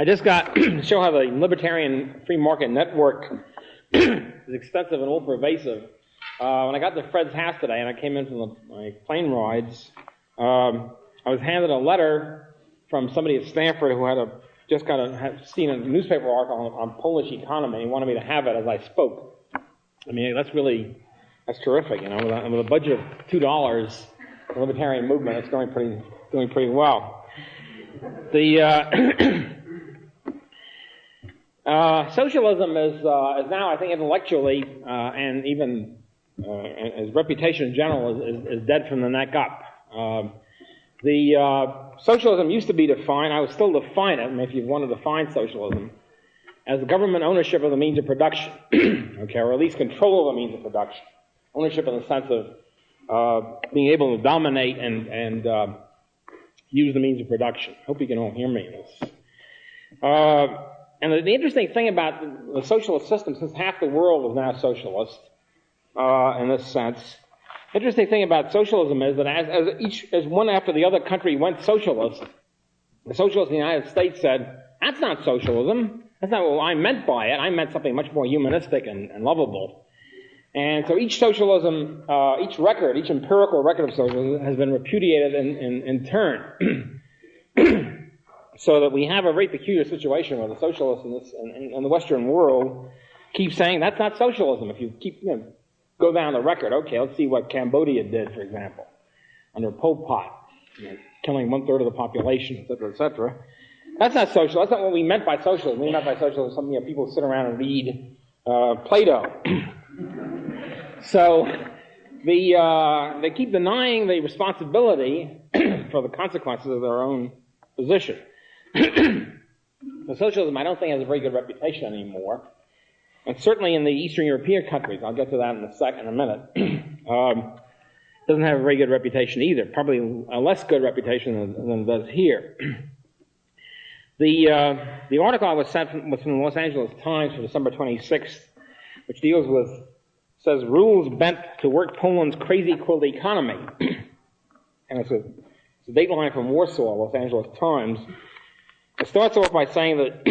I just got to show how the libertarian free market network is extensive and all pervasive. When I got to Fred's house today and I came in from my plane rides, I was handed a letter from somebody at Stanford who had seen a newspaper article on Polish economy, and he wanted me to have it as I spoke. I mean, that's terrific, you know. With a budget of $2, the libertarian movement is doing pretty well. The socialism is now, I think, intellectually and even as reputation in general is dead from the neck up. Socialism used to be defined, I would still define it, and if you want to define socialism, as the government ownership of the means of production, okay, or at least control of the means of production. Ownership in the sense of being able to dominate and use the means of production. Hope you can all hear me in this. And the interesting thing about the socialist system, since half the world is now socialist, in this sense, interesting thing about socialism is that as one after the other country went socialist, the socialists in the United States said, that's not socialism. That's not what I meant by it. I meant something much more humanistic and lovable. And so each socialism, each empirical record of socialism has been repudiated in turn. So that we have a very peculiar situation where the socialists in the Western world keep saying, that's not socialism. If you go down the record, okay, let's see what Cambodia did, for example, under Pol Pot, killing 1/3 of the population, et cetera, et cetera. That's not social. That's not what we meant by socialism. We meant by socialism something people sit around and read Plato. So they keep denying the responsibility for the consequences of their own position. So socialism, I don't think, has a very good reputation anymore. And certainly in the Eastern European countries, I'll get to that in a minute, doesn't have a very good reputation either. Probably a less good reputation than it does here. The article I was sent was from the Los Angeles Times for December 26th, which says rules bent to work Poland's crazy quilt economy. And it's a dateline from Warsaw, Los Angeles Times. It starts off by saying that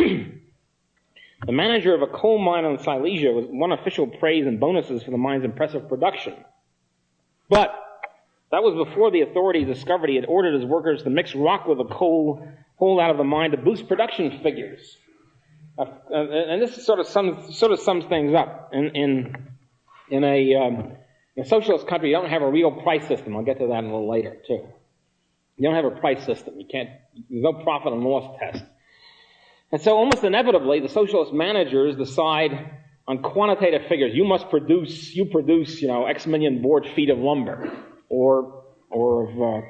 the manager of a coal mine in Silesia won official praise and bonuses for the mine's impressive production. But that was before the authorities discovered he had ordered his workers to mix rock with the coal pulled out of the mine to boost production figures. And this sort of sums things up. In a socialist country, you don't have a real price system. I'll get to that a little later, too. You don't have a price system. There's no profit and loss test. And so almost inevitably, the socialist managers decide on quantitative figures. You produce, X million board feet of lumber, or of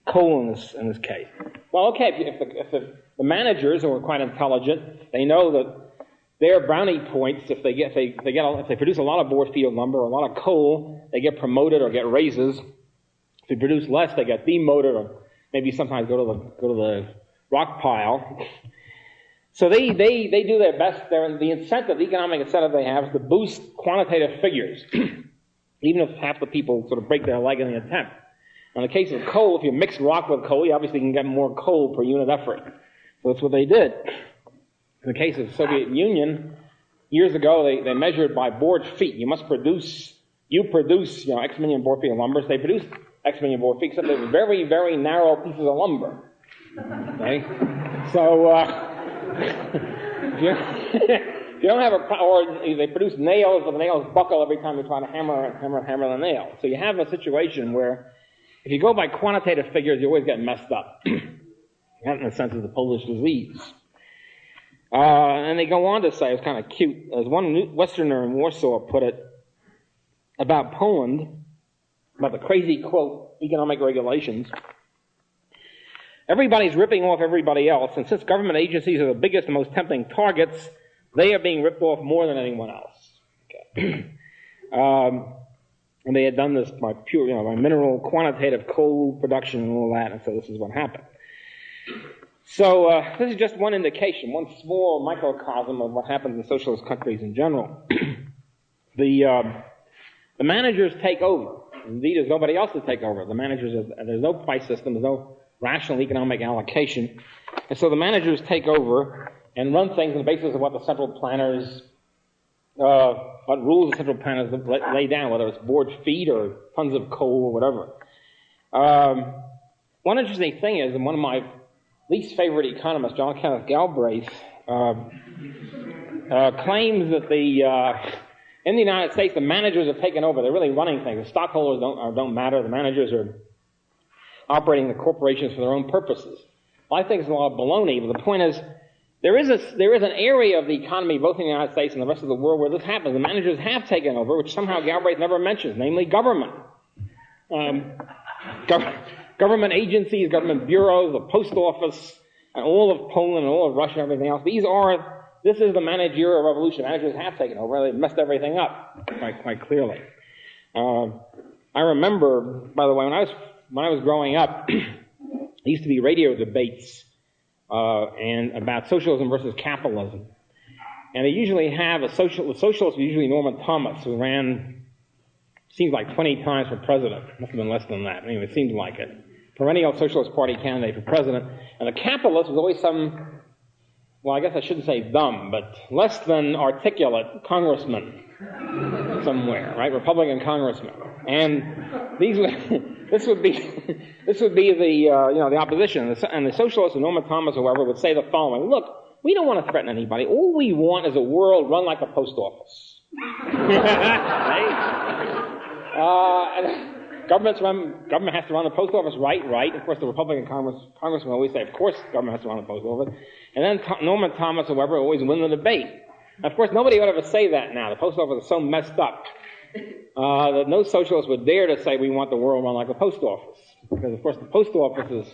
coal in this case. Well, okay, if the managers who are quite intelligent, they know that their brownie points, if they produce a lot of board feet of lumber or a lot of coal, they get promoted or get raises. If they produce less, they get demoted or maybe sometimes go to the rock pile. So they do their best. The economic incentive they have is to boost quantitative figures, even if half the people sort of break their leg in the attempt. In the case of coal, if you mix rock with coal, you obviously can get more coal per unit effort. So that's what they did. In the case of the Soviet Union, years ago, they measured by board feet. You produce, X million board feet of lumber. So they produced X million board feet, except they were very, very narrow pieces of lumber. Okay? So, if you don't have or they produce nails, but the nails buckle every time you try to hammer the nail. So you have a situation where if you go by quantitative figures, you always get messed up. Not in the sense of the Polish disease. And they go on to say, it's kind of cute, as one Westerner in Warsaw put it about Poland, about the crazy, quote, economic regulations. Everybody's ripping off everybody else, and since government agencies are the biggest and most tempting targets, they are being ripped off more than anyone else. Okay. And they had done this by by mineral quantitative coal production and all that, and so this is what happened. So this is just one indication, one small microcosm of what happens in socialist countries in general. The managers take over. Indeed, there's nobody else to take over. The managers, there's no price system, there's no rational economic allocation. And so the managers take over and run things on the basis of what the central planners, what rules the central planners lay down, whether it's board feet or tons of coal or whatever. One interesting thing is, and one of my least favorite economists, John Kenneth Galbraith, claims that in the United States, the managers have taken over. They're really running things. The stockholders don't matter. The managers are operating the corporations for their own purposes. Well, I think it's a lot of baloney, but the point is, there is an area of the economy, both in the United States and the rest of the world, where this happens. The managers have taken over, which somehow Galbraith never mentions, namely government. Government agencies, government bureaus, the post office, and all of Poland and all of Russia and everything else. This is the managerial revolution. Managers have taken over. They've messed everything up quite clearly. I remember, by the way, when I was growing up, there used to be radio debates and about socialism versus capitalism. And they usually have the socialists were usually Norman Thomas, who ran, seems like 20 times for president. Must have been less than that. Anyway, it seemed like it. Perennial Socialist Party candidate for president. And the capitalist was always some, well, I guess I shouldn't say dumb, but less than articulate congressman somewhere, right? Republican congressman. And this would be the opposition. And the socialists, and Norman Thomas, whoever, would say the following: look, we don't want to threaten anybody. All we want is a world run like the post office. Right? And government has to run the post office, right. Of course, the Republican congressman always say, of course, government has to run the post office. And then Norman Thomas, whoever, always win the debate. Now, of course, nobody would ever say that now. The post office is so messed up that no socialist would dare to say we want the world run like the post office. Because, of course, the post office is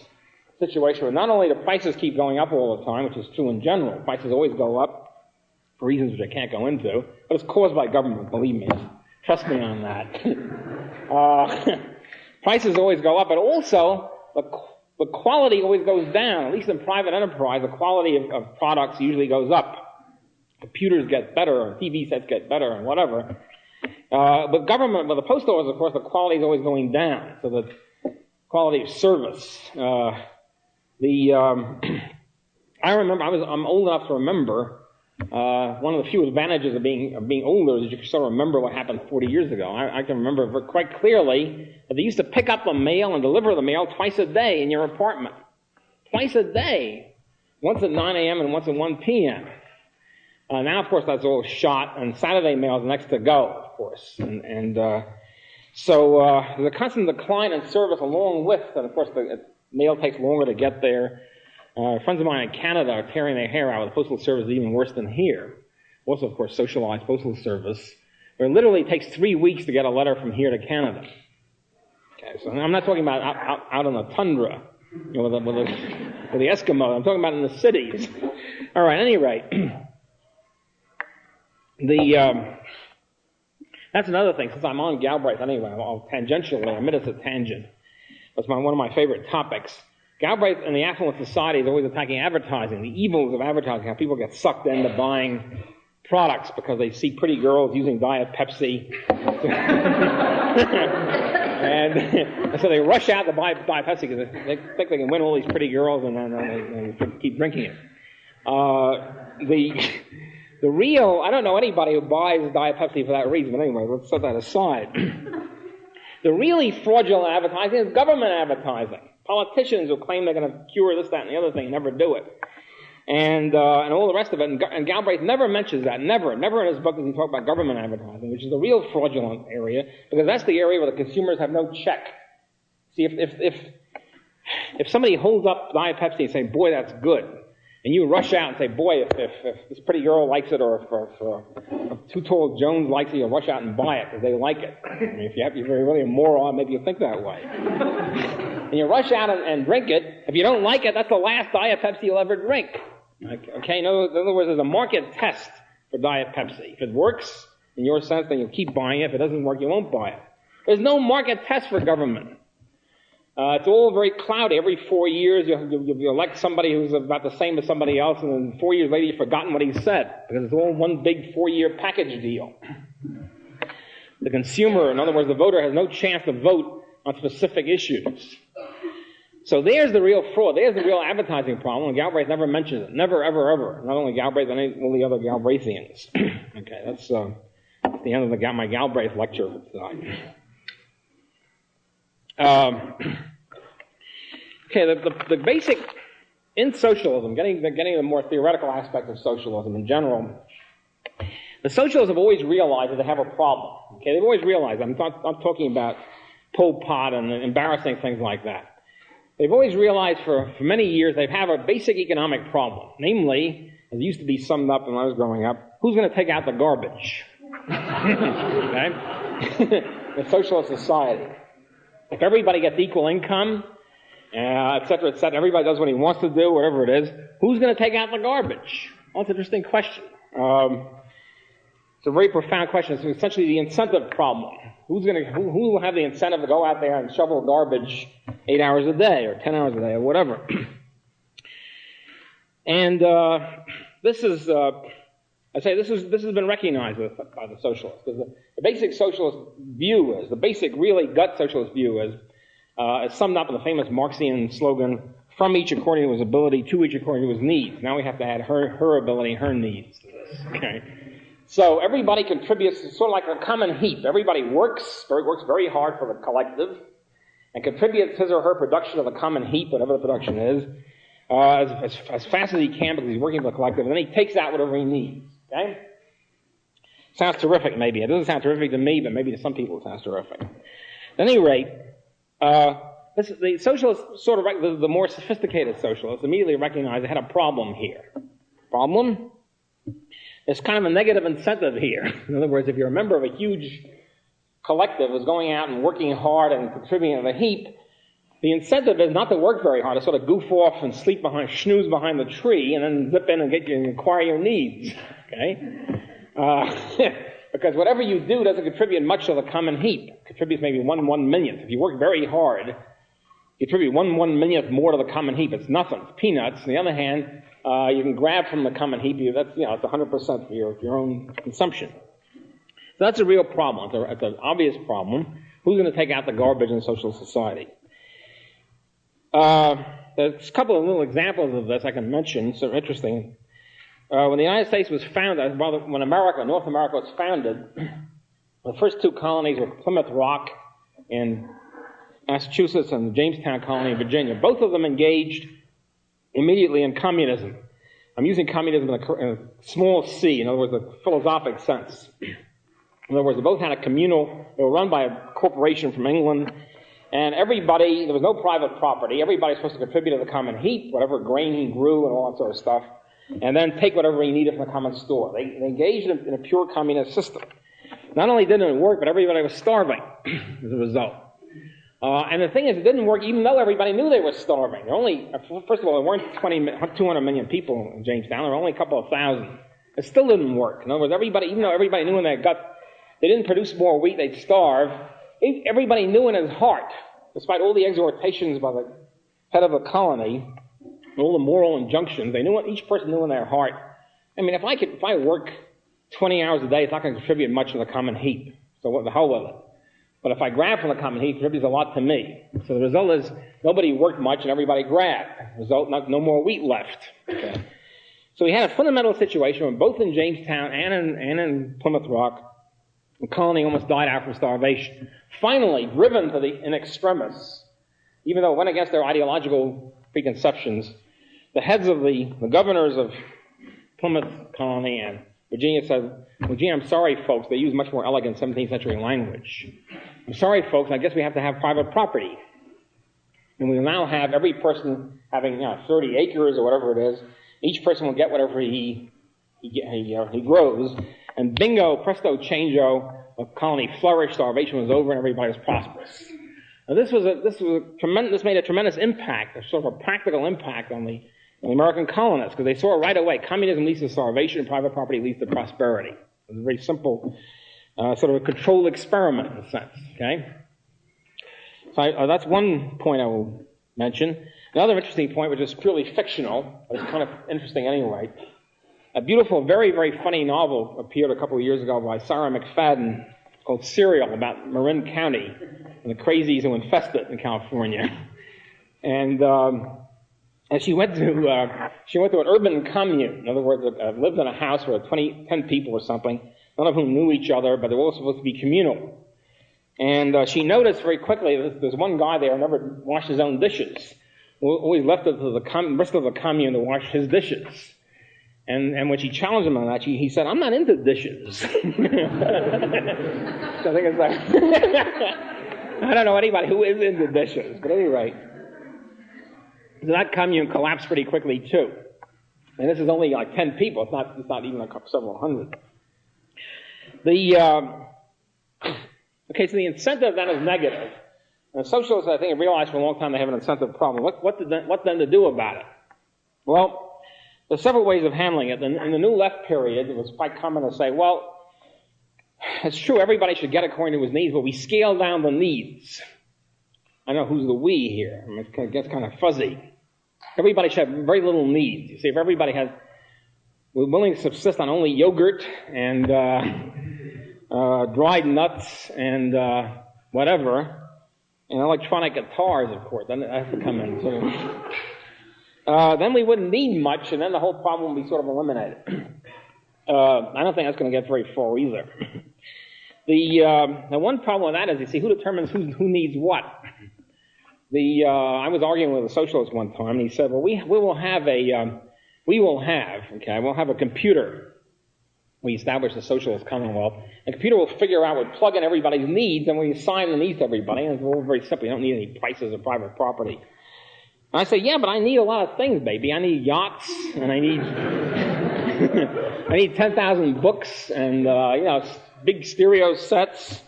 a situation where not only the prices keep going up all the time, which is true in general, prices always go up for reasons which I can't go into, but it's caused by government, believe me. Trust me on that. Prices always go up, but also the quality always goes down. At least in private enterprise, the quality of products usually goes up. Computers get better, and TV sets get better, and whatever. But the post office, of course, the quality is always going down. So the quality of service. I remember, I'm old enough to remember. One of the few advantages of being older is you can sort of remember what happened 40 years ago. I can remember quite clearly that they used to pick up the mail and deliver the mail twice a day in your apartment. Twice a day. Once at 9 a.m. and once at 1 p.m. Now, of course, that's all shot, and Saturday mail is next to go, of course. So there's a constant decline in service along with, and of course, the mail takes longer to get there. Friends of mine in Canada are tearing their hair out. The postal service is even worse than here. Also, of course, socialized postal service, where it literally takes 3 weeks to get a letter from here to Canada. Okay, so I'm not talking about out on the tundra, with the Eskimos. I'm talking about in the cities. All right, at any rate, that's another thing. Since I'm on Galbraith anyway, I'll tangentially admit it's a tangent. That's one of my favorite topics. Galbraith in the affluent society is always attacking advertising, the evils of advertising, how people get sucked into buying products because they see pretty girls using Diet Pepsi. and so they rush out to buy Diet Pepsi because they think they can win all these pretty girls, and then they keep drinking it. The real, I don't know anybody who buys Diet Pepsi for that reason, but anyway, let's set that aside. The really fraudulent advertising is government advertising. Politicians who claim they're going to cure this, that, and the other thing never do it. And all the rest of it. And Galbraith never mentions that. Never in his book does he talk about government advertising, which is the real fraudulent area, because that's the area where the consumers have no check. See, if somebody holds up Diet Pepsi and say, boy, that's good, and you rush out and say, boy, if this pretty girl likes it, or if Too Tall Jones likes it, you'll rush out and buy it because they like it. I mean, if you're really a moron, maybe you think that way. And you rush out and drink it. If you don't like it, that's the last Diet Pepsi you'll ever drink. Okay? In other words, there's a market test for Diet Pepsi. If it works, in your sense, then you'll keep buying it. If it doesn't work, you won't buy it. There's no market test for government. It's all very cloudy. Every 4 years, you elect somebody who's about the same as somebody else, and then 4 years later, you've forgotten what he said, because it's all one big 4-year package deal. The consumer, in other words, the voter, has no chance to vote on specific issues. So there's the real fraud. There's the real advertising problem. And Galbraith never mentions it. Never, ever, ever. Not only Galbraith, but all the other Galbraithians. Okay, that's the end of my Galbraith lecture for tonight. Okay, the basic, in socialism, getting the more theoretical aspect of socialism in general, the socialists have always realized that they have a problem. Okay, they've always realized, I'm talking about Pol Pot and embarrassing things like that. They've always realized for many years they have a basic economic problem. Namely, as it used to be summed up when I was growing up, who's going to take out the garbage? Okay? In a socialist society. If everybody gets equal income, et cetera, everybody does what he wants to do, whatever it is, who's going to take out the garbage? Well, it's an interesting question. It's a very profound question. It's essentially the incentive problem. Who will have the incentive to go out there and shovel garbage 8 hours a day or 10 hours a day or whatever? And this has been recognized by the socialists. Because the basic socialist view is, the basic really gut socialist view is summed up in the famous Marxian slogan, from each according to his ability, to each according to his needs. Now we have to add her ability, her needs to this. Okay? So everybody contributes, it's sort of like a common heap. Everybody works very hard for the collective and contributes his or her production of the common heap, whatever the production is, as fast as he can because he's working for the collective, and then he takes out whatever he needs. Okay? Sounds terrific, maybe. It doesn't sound terrific to me, but maybe to some people it sounds terrific. At any rate, the socialists, sort of the more sophisticated socialists, immediately recognized they had a problem here. Problem? There's kind of a negative incentive here. In other words, if you're a member of a huge collective who's going out and working hard and contributing to the heap, the incentive is not to work very hard, to sort of goof off and snooze behind the tree and then zip in and acquire your needs. Okay? Because whatever you do doesn't contribute much to the common heap. It contributes maybe 1/1,000,000th. If you work very hard, you contribute 1/1,000,000th more to the common heap. It's nothing. It's peanuts. On the other hand, you can grab from the common heap. That's, it's 100% for your own consumption. So that's a real problem. It's an obvious problem. Who's going to take out the garbage in a socialist society? There's a couple of little examples of this I can mention. So interesting. When the United States was founded, when North America was founded, the first two colonies were Plymouth Rock in Massachusetts and the Jamestown colony in Virginia. Both of them engaged immediately in communism. I'm using communism in a small c, in other words, a philosophic sense. In other words, they both had they were run by a corporation from England, and there was no private property. Everybody was supposed to contribute to the common heap, whatever grain he grew and all that sort of stuff, and then take whatever he needed from the common store. They engaged in a pure communist system. Not only didn't it work, but everybody was starving as a result. And the thing is, it didn't work even though everybody knew they were starving. First of all, there weren't 200 million people in Jamestown. There were only a couple of thousand. It still didn't work. In other words, even though everybody knew in their gut they didn't produce more wheat, they'd starve, everybody knew in his heart, despite all the exhortations by the head of the colony, all the moral injunctions, each person knew in their heart, I mean, if I work 20 hours a day, it's not going to contribute much to the common heap. So what the hell with it? But if I grab from the common heap, it contributes a lot to me. So the result is nobody worked much and everybody grabbed. Result, no more wheat left. Okay. So we had a fundamental situation where both in Jamestown and in Plymouth Rock, the colony almost died out from starvation. Finally, driven to the in extremis, even though it went against their ideological preconceptions, the heads of the governors of Plymouth colony and Virginia said, well, gee, I'm sorry, folks. They use much more elegant 17th century language. I'm sorry, folks. I guess we have to have private property. And we will now have every person having 30 acres or whatever it is. Each person will get whatever he grows. And bingo, presto, changeo, the colony flourished, starvation was over, and everybody was prosperous. Now this made a tremendous impact, a sort of a practical impact on the American colonists, because they saw right away communism leads to starvation and private property leads to prosperity. It was a very simple, sort of a controlled experiment in a sense. Okay, so that's one point I will mention. Another interesting point, which is purely fictional, but it's kind of interesting anyway. A beautiful, very, very funny novel appeared a couple of years ago by Sarah McFadden called Serial, about Marin County and the crazies who infest it in California. And she went to an urban commune. In other words, lived in a house where 10 people or something, none of whom knew each other, but they were all supposed to be communal. And she noticed very quickly that there's one guy there who never washed his own dishes. Always left it to the rest of the commune to wash his dishes. And when she challenged him on that, he said, "I'm not into dishes." So I think it's like, I don't know anybody who is into dishes, but at any rate. So that commune collapsed pretty quickly too. And this is only like 10 people. It's not even several hundred. Okay, so the incentive then is negative. And socialists, I think, have realized for a long time they have an incentive problem. What then to do about it? Well, there's several ways of handling it. In the New Left period, it was quite common to say, well, it's true, everybody should get according to his needs, but we scale down the needs. I don't know who's the we here. I mean, it gets kind of fuzzy. Everybody should have very little needs. You see, if everybody we're willing to subsist on only yogurt and dried nuts and whatever, and electronic guitars, of course, then that has to come in too. Then we wouldn't need much, and then the whole problem would be sort of eliminated. I don't think that's going to get very far either. The one problem with that is, you see, who determines who needs what? I was arguing with a socialist one time, and he said, well, we'll have a computer. We established a socialist commonwealth. A computer will figure out, we'll plug in everybody's needs, and we assign the needs to everybody, and it's all very simple. You don't need any prices of private property. And I say, yeah, but I need a lot of things, baby. I need yachts, and I need I need 10,000 books, and big stereo sets.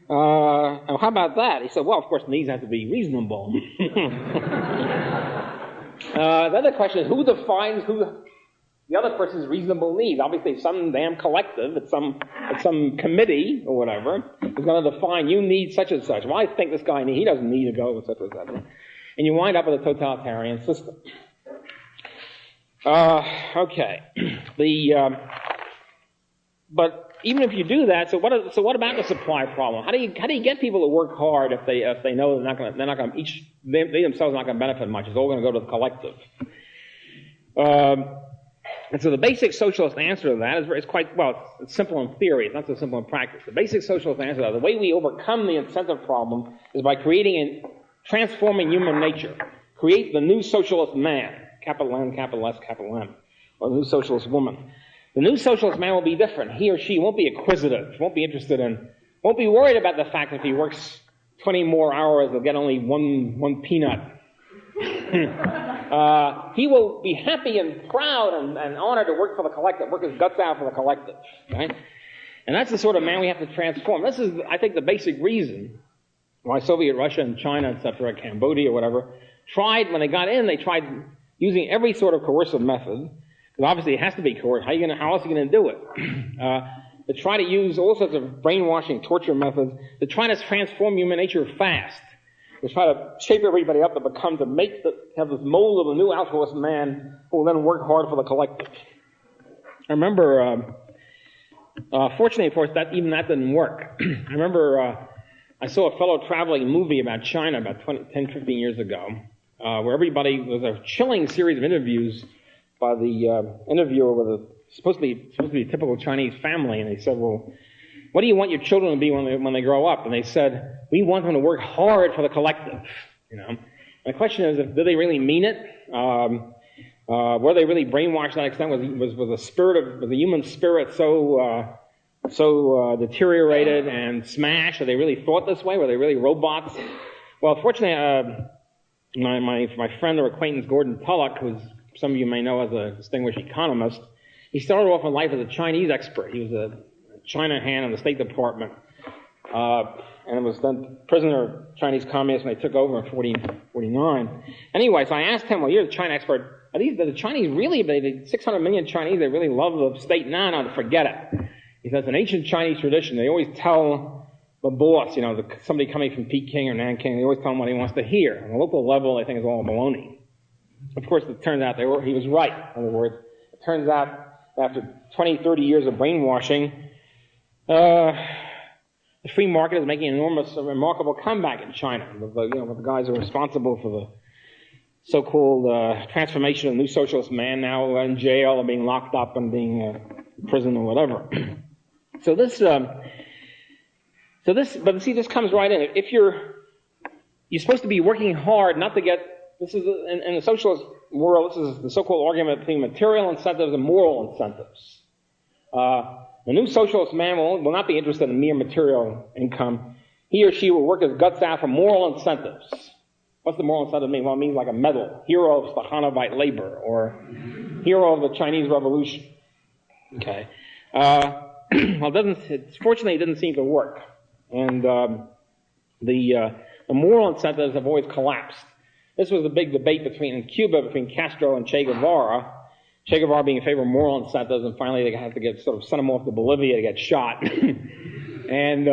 How about that? He said, well, of course, needs have to be reasonable. Then the question is, who defines the other person's reasonable needs? Obviously, some damn collective, it's some committee or whatever is going to define, you need such and such. Well, I think this guy he doesn't need to go, et cetera, et cetera. And you wind up with a totalitarian system. Okay. But even if you do that, so what about the supply problem? How do you get people to work hard if they know they themselves are not going to benefit much? It's all going to go to the collective. And so the basic socialist answer to that is quite, well, it's simple in theory. It's not so simple in practice. The basic socialist answer to that, the way we overcome the incentive problem is by transforming human nature. Create the new socialist man, capital N, capital S, capital M, or the new socialist woman. The new socialist man will be different. He or she won't be acquisitive, won't be worried about the fact that if he works 20 more hours, he'll get only one peanut. He will be happy and proud and honored to work for the collective, work his guts out for the collective. Right? And that's the sort of man we have to transform. This is, I think, the basic reason why Soviet Russia and China, etc., Cambodia, whatever, when they got in, they tried using every sort of coercive method, because obviously it has to be coerced. How else are you going to do it? To try to use all sorts of brainwashing, torture methods, to try to transform human nature fast. To try to shape everybody up to have this mold of a new altruist man who will then work hard for the collective. I remember, fortunately, of course, that didn't work. I remember I saw a fellow traveling movie about China about 10, 15 years ago, where there was a chilling series of interviews by the interviewer with supposed to be a typical Chinese family, and they said, well, what do you want your children to be when they grow up? And they said, we want them to work hard for the collective. And the question is, did they really mean it? Were they really brainwashed to that extent? Was the human spirit so deteriorated and smashed that they really thought this way? Were they really robots? Well, fortunately, my friend or acquaintance Gordon Tullock, who some of you may know as a distinguished economist, he started off in life as a Chinese expert. He was a China hand in the State Department, and was then prisoner of Chinese communists when they took over in 1949. Anyway, so I asked him, well, you're the China expert. Are the Chinese really, the 600 million Chinese, they really love the state? No, forget it. He says, in ancient Chinese tradition, they always tell the boss, somebody coming from Peking or Nanking, they always tell him what he wants to hear. On the local level, they think it's all baloney. Of course, it turns out he was right. In other words, it turns out after 20, 30 years of brainwashing, the free market is making a remarkable comeback in China. The guys who are responsible for so-called transformation of the new socialist man, now in jail or being locked up and being in prison or whatever. But see, this comes right in. If you're supposed to be working hard not to get, this is, in the socialist world, this is the so-called argument between material incentives and moral incentives. The new socialist man will not be interested in mere material income. He or she will work his guts out for moral incentives. What's the moral incentive mean? Well, it means like a medal, hero of Stahanovite labor, or hero of the Chinese Revolution. Okay. Well, fortunately, it didn't seem to work. And the moral incentives have always collapsed. This was a big debate in Cuba between Castro and Che Guevara. Che Guevara being in favor of moral incentives, and finally they had to send him off to Bolivia to get shot, and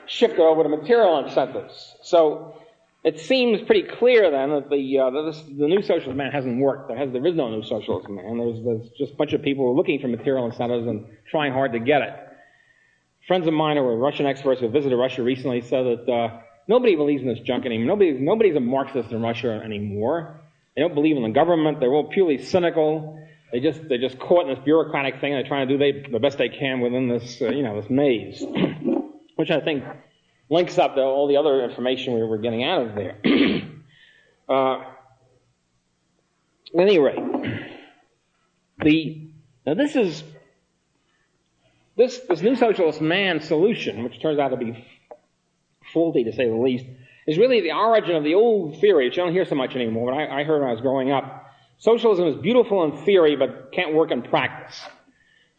shifted over to material incentives. So it seems pretty clear then that the new socialist man hasn't worked. There is no new socialist man. There's just a bunch of people who are looking for material incentives and trying hard to get it. Friends of mine who were Russian experts who visited Russia recently said that nobody believes in this junk anymore. Nobody's a Marxist in Russia anymore. They don't believe in the government. They're all purely cynical. They're just caught in this bureaucratic thing, and they're trying to do the best they can within this, this maze, which I think links up to all the other information we were getting out of there. At any rate, this new socialist man solution, which turns out to be faulty to say the least, is really the origin of the old theory, which you don't hear so much anymore, but I heard when I was growing up. Socialism is beautiful in theory, but can't work in practice.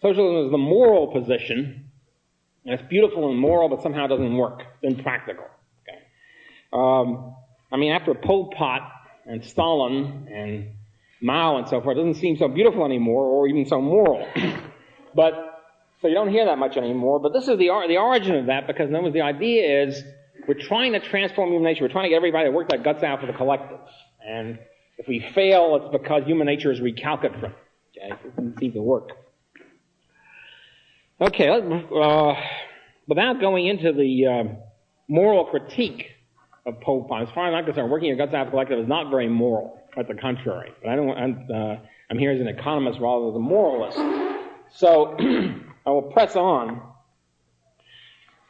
Socialism is the moral position, and it's beautiful and moral, but somehow doesn't work. It's impractical. Okay. After Pol Pot and Stalin and Mao and so forth, it doesn't seem so beautiful anymore, or even so moral. So you don't hear that much anymore. But this is the origin of that, because in other words, the idea is we're trying to transform human nature. We're trying to get everybody to work their guts out for the collective. And if we fail, it's because human nature is recalcitrant. Okay? It doesn't seem to work. Okay, without going into the moral critique of Pol Pot, as far as I'm concerned, working your guts out for the collective is not very moral. Quite the contrary. But I'm here as an economist rather than a moralist. So I will press on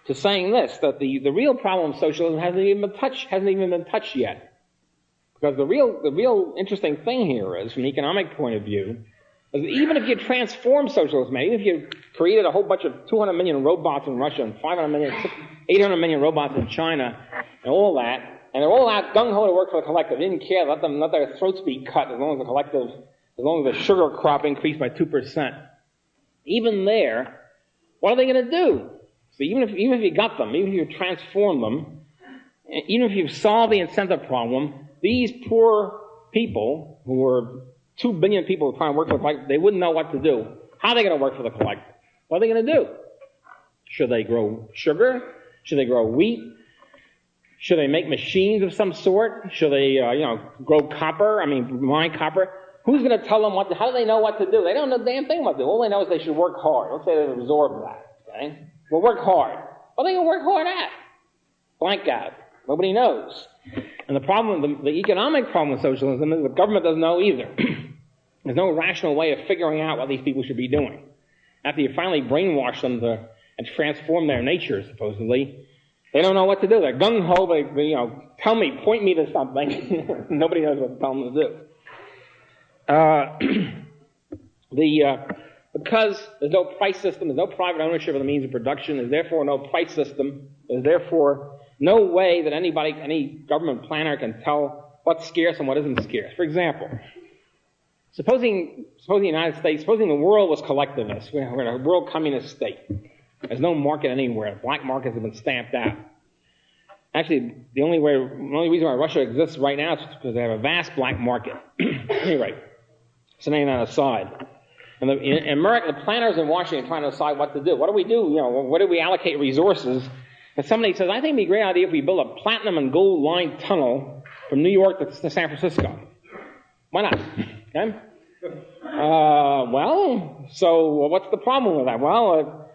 to saying this, that the real problem of socialism hasn't even been touched yet. Because the real interesting thing here is, from an economic point of view, is that even if you transform socialism, even if you created a whole bunch of 200 million robots in Russia and 500 million, 800 million robots in China, and all that, and they're all out gung-ho to work for the collective, they didn't care, let their throats be cut as long as the sugar crop increased by 2%. Even there, what are they going to do? So even if you got them, even if you transform them, even if you solve the incentive problem, these poor people, who are 2 billion people trying to work for the collective, they wouldn't know what to do. How are they going to work for the collective? What are they going to do? Should they grow sugar? Should they grow wheat? Should they make machines of some sort? Should they, grow copper? Mine copper? Who's going to tell them how do they know what to do? They don't know a damn thing what to do. All they know is they should work hard. Let's say they absorb that. Okay? Well, work hard. What are they going to work hard at? Blank out. Nobody knows. And the problem, the economic problem with socialism is the government doesn't know either. There's no rational way of figuring out what these people should be doing. After you finally brainwash them and transform their nature, supposedly, they don't know what to do. They're gung-ho, they, point me to something. Nobody knows what to tell them to do. Because there's no price system, there's no private ownership of the means of production, there's therefore no price system, there's therefore no way that any government planner can tell what's scarce and what isn't scarce. For example, supposing the United States, supposing the world was collectivist, we're in a world communist state. There's no market anywhere. Black markets have been stamped out. Actually, the only reason why Russia exists right now is because they have a vast black market. Anyway, setting that aside. And in America, the planners in Washington are trying to decide what to do. What do we do? Where do we allocate resources? And somebody says, I think it'd be a great idea if we build a platinum and gold lined tunnel from New York to San Francisco. Why not? Okay? So what's the problem with that? Well,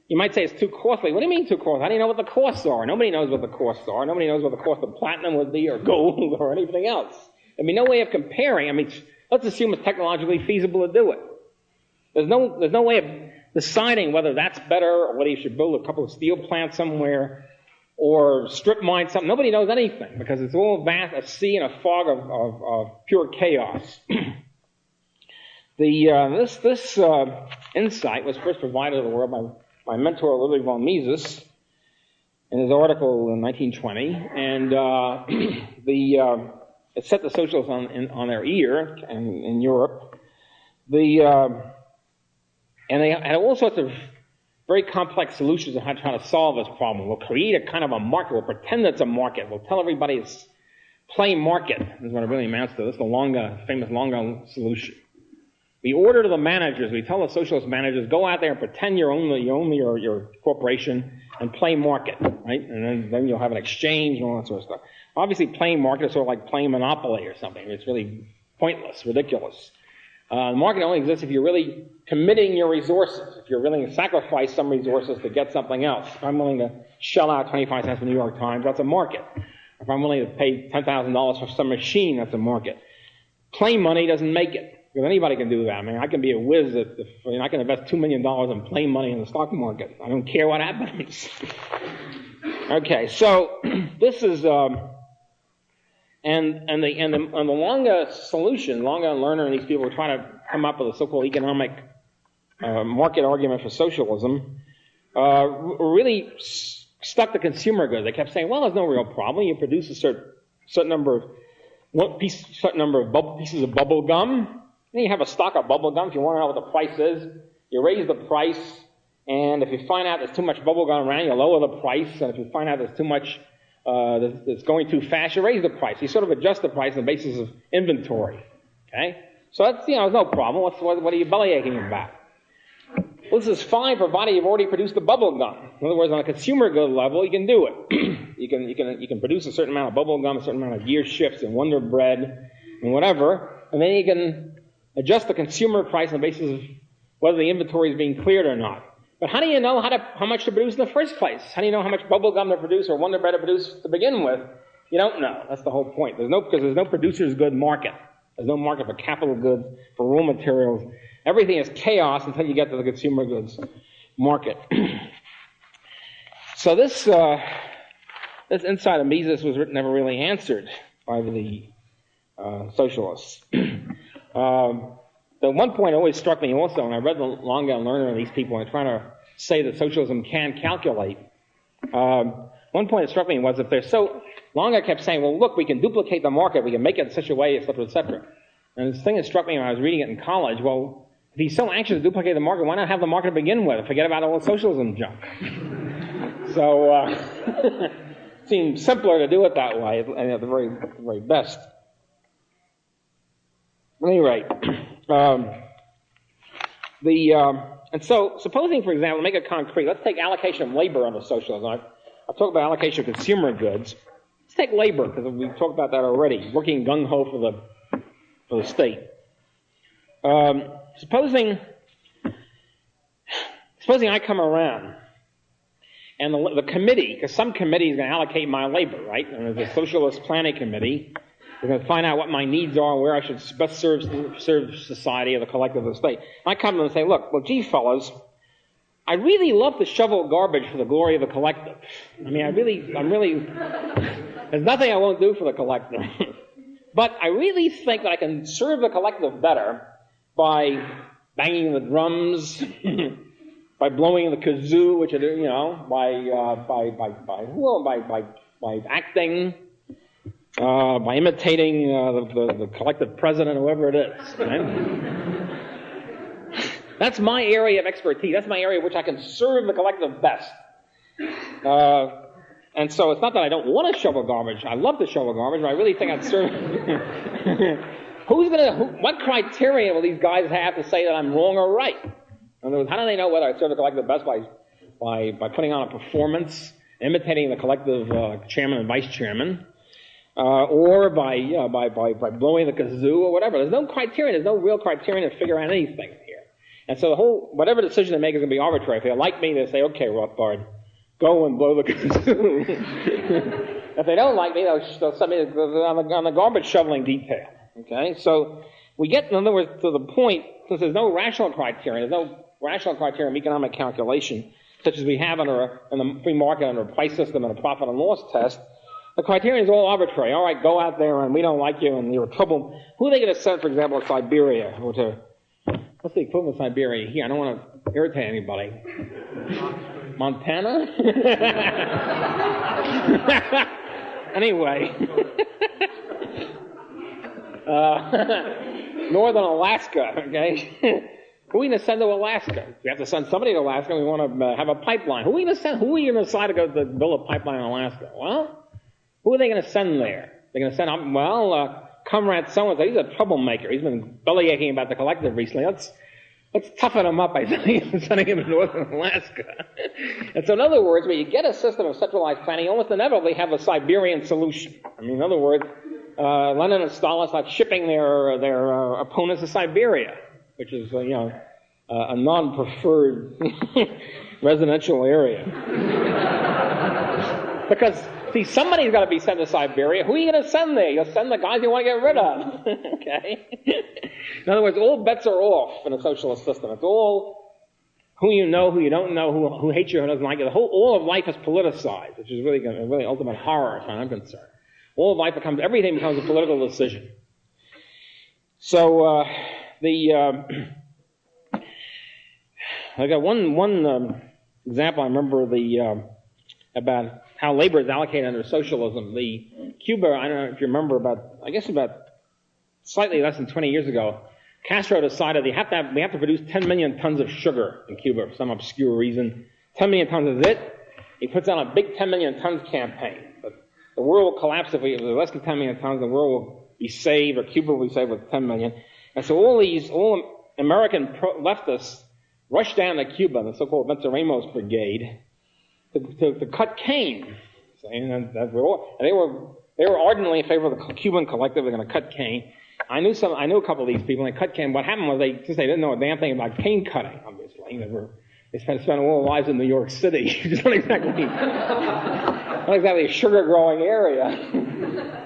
you might say it's too costly. What do you mean too costly? How do you know what the costs are? Nobody knows what the costs are. Nobody knows what the cost of platinum would be or gold or anything else. There'd be no way of comparing. I mean, let's assume it's technologically feasible to do it. There's no way of deciding whether that's better or whether you should build a couple of steel plants somewhere or strip mine something. Nobody knows anything because it's all a sea and a fog of pure chaos. This insight was first provided to the world by my mentor, Ludwig von Mises, in his article in 1920, and it set the socialists on their ear in Europe. And they had all sorts of very complex solutions on how to try to solve this problem. We'll create a kind of a market. We'll pretend it's a market. We'll tell everybody it's play market. This is what it really amounts to. This is the famous Longa solution. We order to the managers. We tell the socialist managers, go out there and pretend you own your corporation and play market, right? And then you'll have an exchange and all that sort of stuff. Obviously, playing market is sort of like playing Monopoly or something. It's really pointless, ridiculous. The market only exists if you're really committing your resources, if you're willing to sacrifice some resources to get something else. If I'm willing to shell out 25 cents for the New York Times, that's a market. If I'm willing to pay $10,000 for some machine, that's a market. Play money doesn't make it, because anybody can do that. I mean, I can be a whiz if I can invest $2 million in play money in the stock market. I don't care what happens. Okay, so this is... And the Longa solution, Longa and Lerner and these people were trying to come up with a so-called economic market argument for socialism, really stuck to consumer goods. They kept saying, well, there's no real problem. You produce a certain number of pieces of bubble gum. Then you have a stock of bubble gum. If you want to know what the price is, you raise the price. And if you find out there's too much bubble gum around, you lower the price. And if you find out there's too much that's going too fast, you raise the price. You sort of adjust the price on the basis of inventory. Okay? So that's, there's no problem. What are you bellyaching about? Well, this is fine provided you've already produced the bubble gum. In other words, on a consumer good level, you can do it. you can produce a certain amount of bubble gum, a certain amount of gear shifts and Wonder Bread and whatever, and then you can adjust the consumer price on the basis of whether the inventory is being cleared or not. But how do you know how much to produce in the first place? How do you know how much bubble gum to produce or Wonder Bread to produce to begin with? You don't know. That's the whole point. Because there's no producer's good market. There's no market for capital goods, for raw materials. Everything is chaos until you get to the consumer goods market. So this insight of Mises was never really answered by the socialists. The one point always struck me also, and I read the Longa and Lerner and these people, and trying to say that socialism can calculate. One point that struck me was if they're so... Longa kept saying, well, look, we can duplicate the market, we can make it in such a way, et cetera, et cetera. And this thing that struck me when I was reading it in college, well, if he's so anxious to duplicate the market, why not have the market to begin with? Forget about all the socialism junk. So, it seems simpler to do it that way, at the very, very best. At any rate, and so, supposing, for example, make it concrete, let's take allocation of labor under socialism. I've talked about allocation of consumer goods. Let's take labor, because we've talked about that already, working gung-ho for the state. Supposing I come around, and the committee, because some committee is going to allocate my labor, right? And there's a socialist planning committee. We're going to find out what my needs are and where I should best serve society or the collective of the state. I come to them and say, look, well, gee, fellas, I really love to shovel garbage for the glory of the collective. I mean, I'm really, there's nothing I won't do for the collective. But I really think that I can serve the collective better by banging the drums, by blowing the kazoo, which by acting, by imitating the collective president, whoever it is. Right? That's my area of expertise. That's my area in which I can serve the collective best. And so it's not that I don't want to shovel garbage. I love to shovel garbage, but I really think I'd serve... What criteria will these guys have to say that I'm wrong or right? In other words, how do they know whether I serve the collective best by putting on a performance, imitating the collective chairman and vice chairman, or by blowing the kazoo or whatever? There's no criterion. There's no real criterion to figure out anything here. And so whatever decision they make is going to be arbitrary. If they like me, they say, okay, Rothbard, go and blow the kazoo. If they don't like me, they'll send me on the garbage shoveling detail. Okay, so we get, in other words, to the point, since there's no rational criterion, there's no rational criterion of economic calculation, such as we have in the free market under a price system and a profit and loss test. The criterion is all arbitrary. All right, go out there and we don't like you and you're in trouble. Who are they going to send, for example, to Siberia? Or to, what's the equivalent of Siberia here? I don't want to irritate anybody. Montana? Anyway. Northern Alaska, okay? Who are we going to send to Alaska? We have to send somebody to Alaska. We want to have a pipeline. Who are we going to send? Who are you going to decide to go to build a pipeline in Alaska? Well, who are they going to send there? They're going to send, Comrade so-and-so. He's a troublemaker. He's been bellyaching about the collective recently. Let's toughen him up by sending him to northern Alaska. And so, in other words, when you get a system of centralized planning, you almost inevitably have a Siberian solution. I mean, in other words, Lenin and Stalin start shipping their opponents to Siberia, which is, a non-preferred residential area. Because, see, somebody's got to be sent to Siberia. Who are you going to send there? You'll send the guys you want to get rid of. Okay? In other words, all bets are off in a socialist system. It's all who you know, who you don't know, who hates you, who doesn't like you. All of life is politicized, which is really ultimate horror, as far as I'm concerned. All of life everything becomes a political decision. So, I got one example I remember about how labor is allocated under socialism. Cuba, I don't know if you remember, about slightly less than 20 years ago, Castro decided we have to produce 10 million tons of sugar in Cuba for some obscure reason. 10 million tons is it. He puts out a big 10 million tons campaign. But the world will collapse if there's less than 10 million tons. The world will be saved, or Cuba will be saved with 10 million. And so all American leftists rushed down to Cuba, the so-called Venceremos Brigade, to cut cane. And they were ardently in favor of the Cuban collective. They're going to cut cane. I knew a couple of these people, and they cut cane. What happened was since they didn't know a damn thing about cane cutting, obviously, they spent all their lives in New York City. It's not exactly a sugar growing area.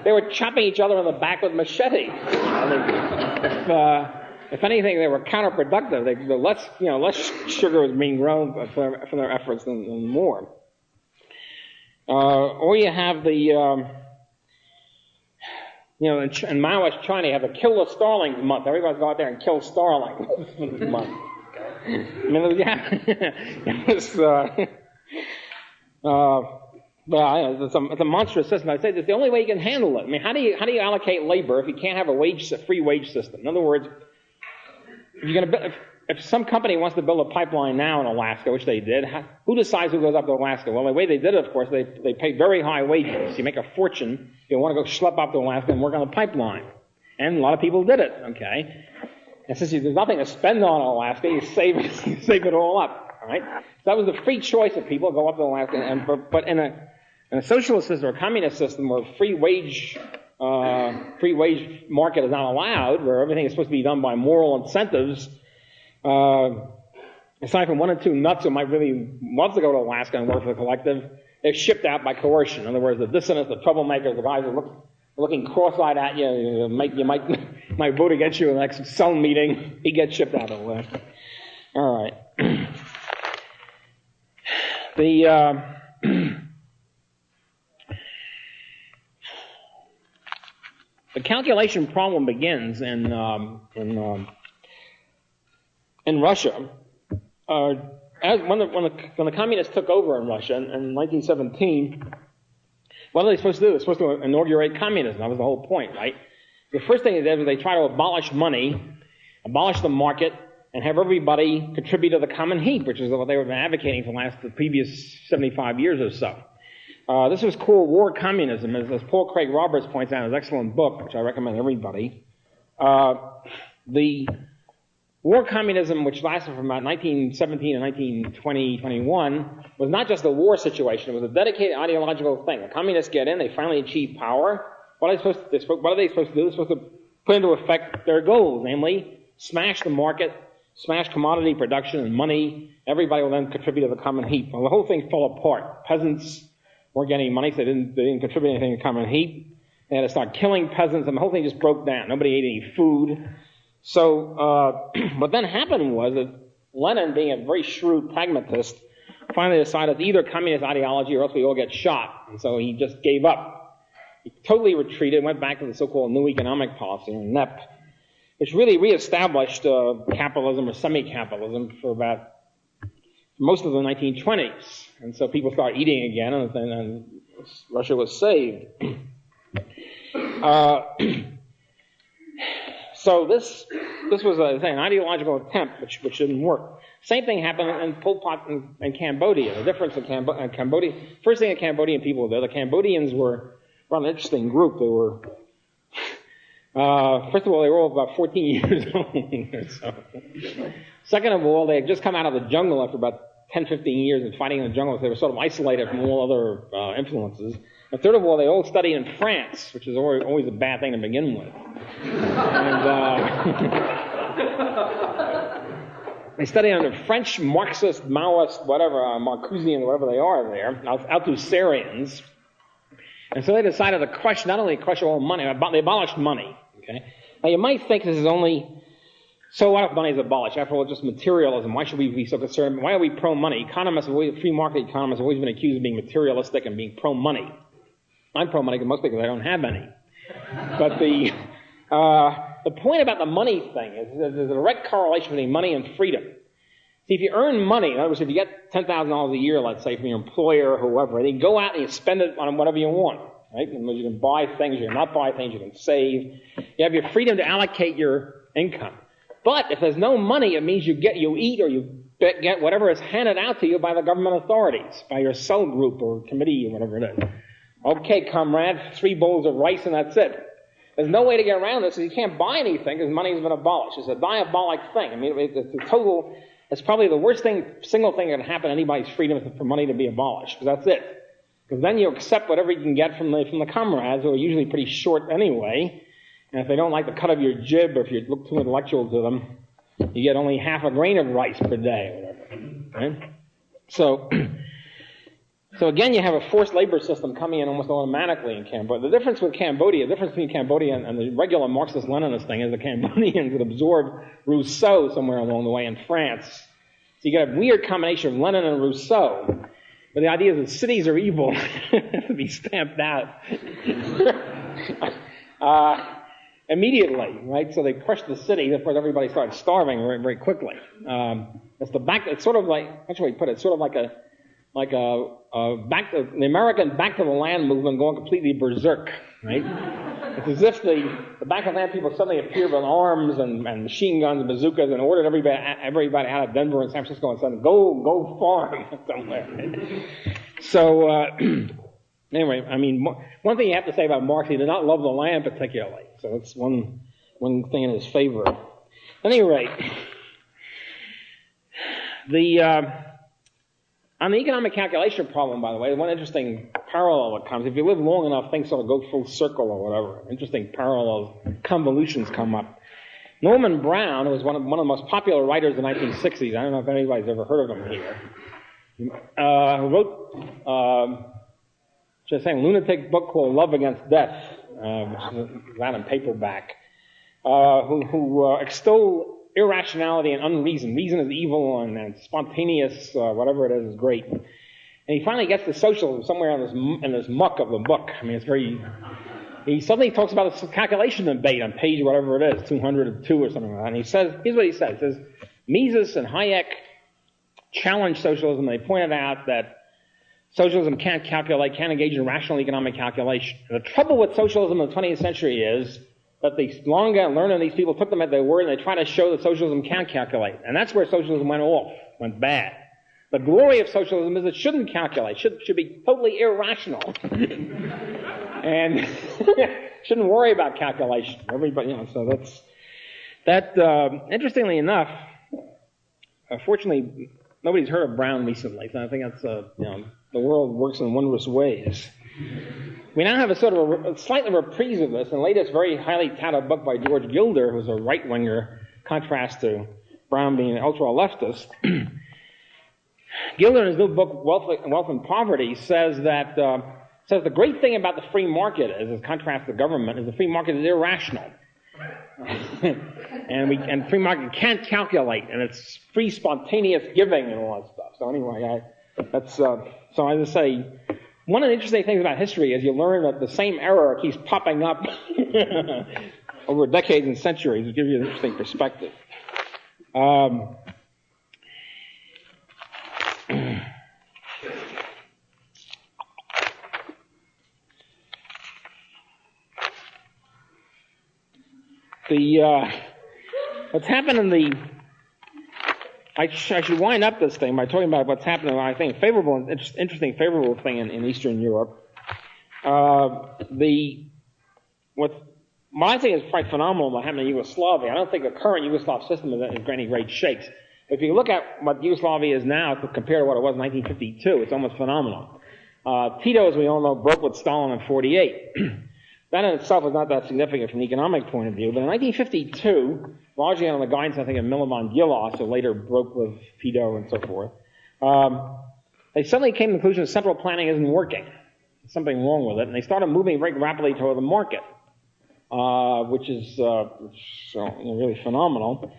They were chopping each other in the back with machetes. If anything, they were counterproductive. The less sugar was being grown for their efforts than more. Or you have in Maoist China, you have a Kill the Starlings month. Everybody's go out there and kill starlings this month. I mean, it's a monstrous system. I'd say that's the only way you can handle it. I mean, how do you allocate labor if you can't have a free wage system? In other words, if some company wants to build a pipeline now in Alaska, which they did, who decides who goes up to Alaska? Well, the way they did it, of course, they pay very high wages. You make a fortune. You want to go schlep up to Alaska and work on a pipeline. And a lot of people did it, okay? And since there's nothing to spend on in Alaska, you save it all up, all right? So that was the free choice of people, go up to Alaska. But in a socialist system or a communist system where free wage market is not allowed, where everything is supposed to be done by moral incentives, aside from one or two nuts who might really love to go to Alaska and work for the collective, they're shipped out by coercion. In other words, the dissidents, the troublemakers, the guys who are looking cross-eyed at you, might vote against you in the next cell meeting, he gets shipped out of Alaska. All right. The calculation problem begins in Russia. When the communists took over in Russia in 1917, what are they supposed to do? They're supposed to inaugurate communism. That was the whole point, right? The first thing they did was they tried to abolish money, abolish the market, and have everybody contribute to the common heap, which is what they were advocating for the previous 75 years or so. This was called war communism, as Paul Craig Roberts points out in his excellent book, which I recommend everybody. The war communism, which lasted from about 1917 to 1920, 21, was not just a war situation. It was a dedicated ideological thing. The communists get in, they finally achieve power. What are they supposed to do? They're supposed to put into effect their goals, namely smash the market, smash commodity production and money. Everybody will then contribute to the common heap. Well, the whole thing fell apart. Peasants weren't getting any money, so they didn't contribute anything to common heap. They had to start killing peasants, and the whole thing just broke down. Nobody ate any food. So what then happened was that Lenin, being a very shrewd pragmatist, finally decided it's either communist ideology or else we all get shot. And so he just gave up. He totally retreated, went back to the so-called new economic policy, or NEP, which really reestablished capitalism or semi-capitalism for most of the 1920s. And so people started eating again, and Russia was saved. So this was an ideological attempt which didn't work. Same thing happened in Pol Pot in Cambodia. The difference in Cambodia, first thing the Cambodian people did, the Cambodians were an interesting group. They were, first of all, they were all about 14 years old. So. Second of all, they had just come out of the jungle after about 10, 15 years of fighting in the jungle, so they were sort of isolated from all other influences. And third of all, they all studied in France, which is always a bad thing to begin with. And they studied under French Marxist, Maoist, whatever, Marcusian, whatever they are there, Althusserians. And so they decided to crush, not only crush all money, they abolished money. Okay? Now you might think this is only, so what if money is abolished? After all, it's just materialism. Why should we be so concerned? Why are we pro-money? Free market economists have always been accused of being materialistic and being pro-money. I'm pro-money because most people, I don't have any. But the point about the money thing is there's a direct correlation between money and freedom. See, if you earn money, in other words, if you get $10,000 a year, let's say, from your employer or whoever, then you go out and you spend it on whatever you want, right? In other words, you can buy things, you can not buy things, you can save. You have your freedom to allocate your income. But if there's no money, it means you eat or you get whatever is handed out to you by the government authorities, by your cell group or committee or whatever it is. Okay, comrade, 3 bowls of rice and that's it. There's no way to get around this. You can't buy anything because money's been abolished. It's a diabolic thing. I mean, it's probably the worst single thing that can happen to anybody's freedom is for money to be abolished, because that's it. Because then you accept whatever you can get from the comrades, who are usually pretty short anyway. And if they don't like the cut of your jib, or if you look too intellectual to them, you get only half a grain of rice per day or whatever. Right? So again, you have a forced labor system coming in almost automatically in Cambodia. The difference between Cambodia and the regular Marxist-Leninist thing is the Cambodians had absorbed Rousseau somewhere along the way in France. So you get a weird combination of Lenin and Rousseau. But the idea is that cities are evil, to be stamped out immediately, right? So they crushed the city. Of course, everybody started starving very, very quickly. It's sort of like, how should we put it? Sort of like the American back to the land movement going completely berserk, right? It's as if the back to the land people suddenly appeared with arms and machine guns and bazookas and ordered everybody out of Denver and San Francisco and said, go farm somewhere. So, anyway, I mean, one thing you have to say about Marx, he did not love the land particularly. So it's one thing in his favor. At any rate, on the economic calculation problem, by the way, one interesting parallel that comes, if you live long enough, things sort of go full circle or whatever. Interesting parallels, convolutions come up. Norman Brown, who was one of the most popular writers in the 1960s, I don't know if anybody's ever heard of him here, who wrote just saying lunatic book called Love Against Death, which is out in paperback, who extolled irrationality and unreason. Reason is evil and spontaneous, whatever it is great. And he finally gets to socialism somewhere in this muck of the book. I mean, he suddenly talks about a calculation debate on page whatever it is, 202 or something like that. And he says, here's what he says. He says, Mises and Hayek challenged socialism. They pointed out that socialism can't engage in rational economic calculation. And the trouble with socialism in the 20th century is that the learned these people took them at their word and they tried to show that socialism can't calculate. And that's where socialism went bad. The glory of socialism is it shouldn't calculate, should be totally irrational. And shouldn't worry about calculation. Everybody, so interestingly enough, fortunately, nobody's heard of Brown recently, so I think that's, the world works in wondrous ways. We now have a sort of a slight reprise of this in the latest very highly touted book by George Gilder, who's a right-winger, contrast to Brown being an ultra-leftist. Gilder, in his new book, Wealth and Poverty, says that says the great thing about the free market, as contrast to government, is the free market is irrational. and free market can't calculate, and it's free spontaneous giving and all that stuff. So anyway, so as I say, one of the interesting things about history is you learn that the same error keeps popping up over decades and centuries. It gives you an interesting perspective. What's happened in the, I should wind up this thing by talking about what's happened, I think, interesting favorable thing in Eastern Europe. What I think is quite phenomenal about happening in Yugoslavia, I don't think the current Yugoslav system is any great shakes. If you look at what Yugoslavia is now compared to what it was in 1952, it's almost phenomenal. Tito, as we all know, broke with Stalin in 1948. That in itself is not that significant from an economic point of view, but in 1952, largely under the guidance, I think, of Milovan Gilas, who later broke with Tito and so forth, they suddenly came to the conclusion that central planning isn't working. There's something wrong with it, and they started moving very rapidly toward the market, which is really phenomenal.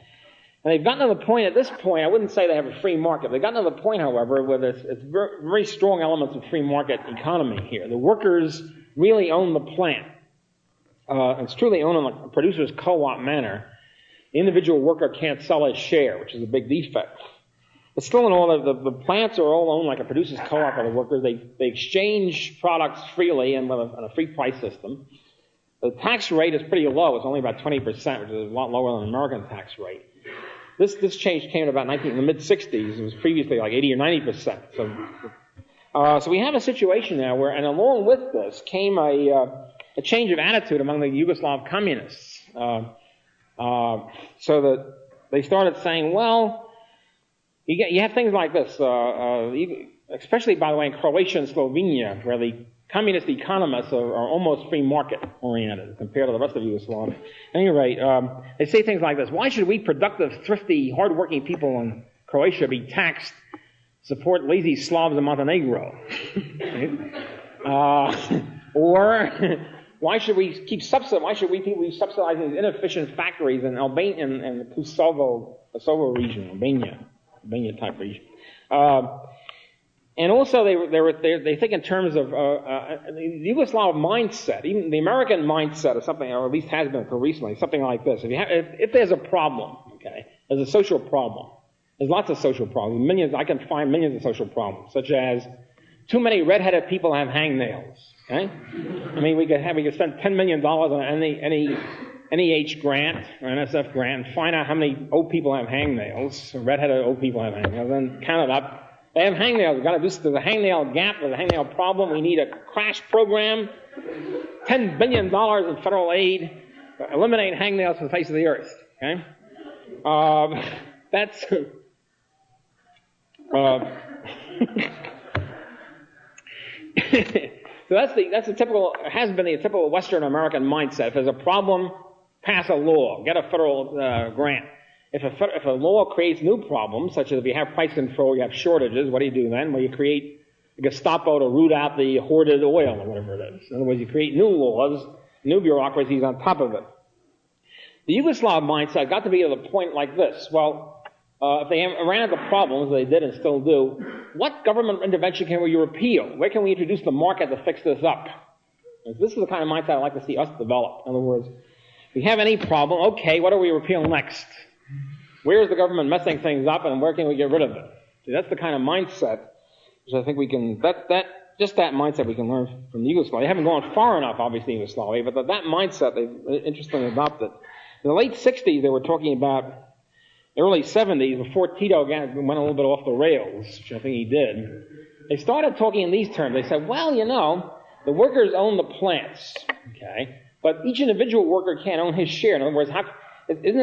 And they've gotten to the point, at this point, I wouldn't say they have a free market. They've gotten to the point, however, where it's very strong elements of free market economy here. The workers really own the plant. It's truly owned in a producer's co-op manner. The individual worker can't sell his share, which is a big defect. But still in all, the plants are all owned like a producer's co-op by the workers. They exchange products freely and on a free price system. The tax rate is pretty low. It's only about 20%, which is a lot lower than the American tax rate. This change came about in the mid-60s. It was previously like 80 or 90%. So we have a situation now where, and along with this, came a change of attitude among the Yugoslav communists. So that they started saying, well, you have things like this, especially, by the way, in Croatia and Slovenia, where the communist economists are almost free market oriented compared to the rest of Yugoslavia. At any rate, they say things like this: why should we productive, thrifty, hardworking people in Croatia be taxed to support lazy Slavs in Montenegro? Or why should we keep subsidizing? Why should we be subsidizing these inefficient factories in Albania and the Kosovo region, Albania type region? And also, they think in terms of the Yugoslav mindset, even the American mindset, or something, or at least has been until recently, something like this: if there's a problem, okay, there's a social problem. There's lots of social problems. I can find millions of social problems, such as too many redheaded people have hangnails. Okay, I mean, we could spend $10 million on any NEH grant or NSF grant and find out how many old people have hangnails, redheaded old people have hangnails, and count it up. They have hangnails. We've got to do. There's a hangnail gap. There's a hangnail problem. We need a crash program. $10 billion in federal aid. Eliminate hangnails from the face of the earth. Okay, that's. So that's the typical, has been the typical Western American mindset. If there's a problem, pass a law, get a federal grant. If a law creates new problems, such as if you have price control, you have shortages, what do you do then? Well, you create a Gestapo to root out the hoarded oil or whatever it is. In other words, you create new laws, new bureaucracies on top of it. The Yugoslav mindset got to be to the point like this. Well, if they ran into problems, they did and still do, what government intervention can we repeal? Where can we introduce the market to fix this up? This is the kind of mindset I'd like to see us develop. In other words, if we have any problem, okay, what do we repeal next? Where is the government messing things up, and where can we get rid of it? See, that's the kind of mindset which I think we can, just that mindset we can learn from Yugoslavia. They haven't gone far enough, obviously, in Yugoslavia, but that mindset they've interestingly adopted. In the late 60s, they were talking about, early 70s, before Tito went a little bit off the rails, which I think he did, they started talking in these terms. They said, well, the workers own the plants, okay, but each individual worker can't own his share. In other words, isn't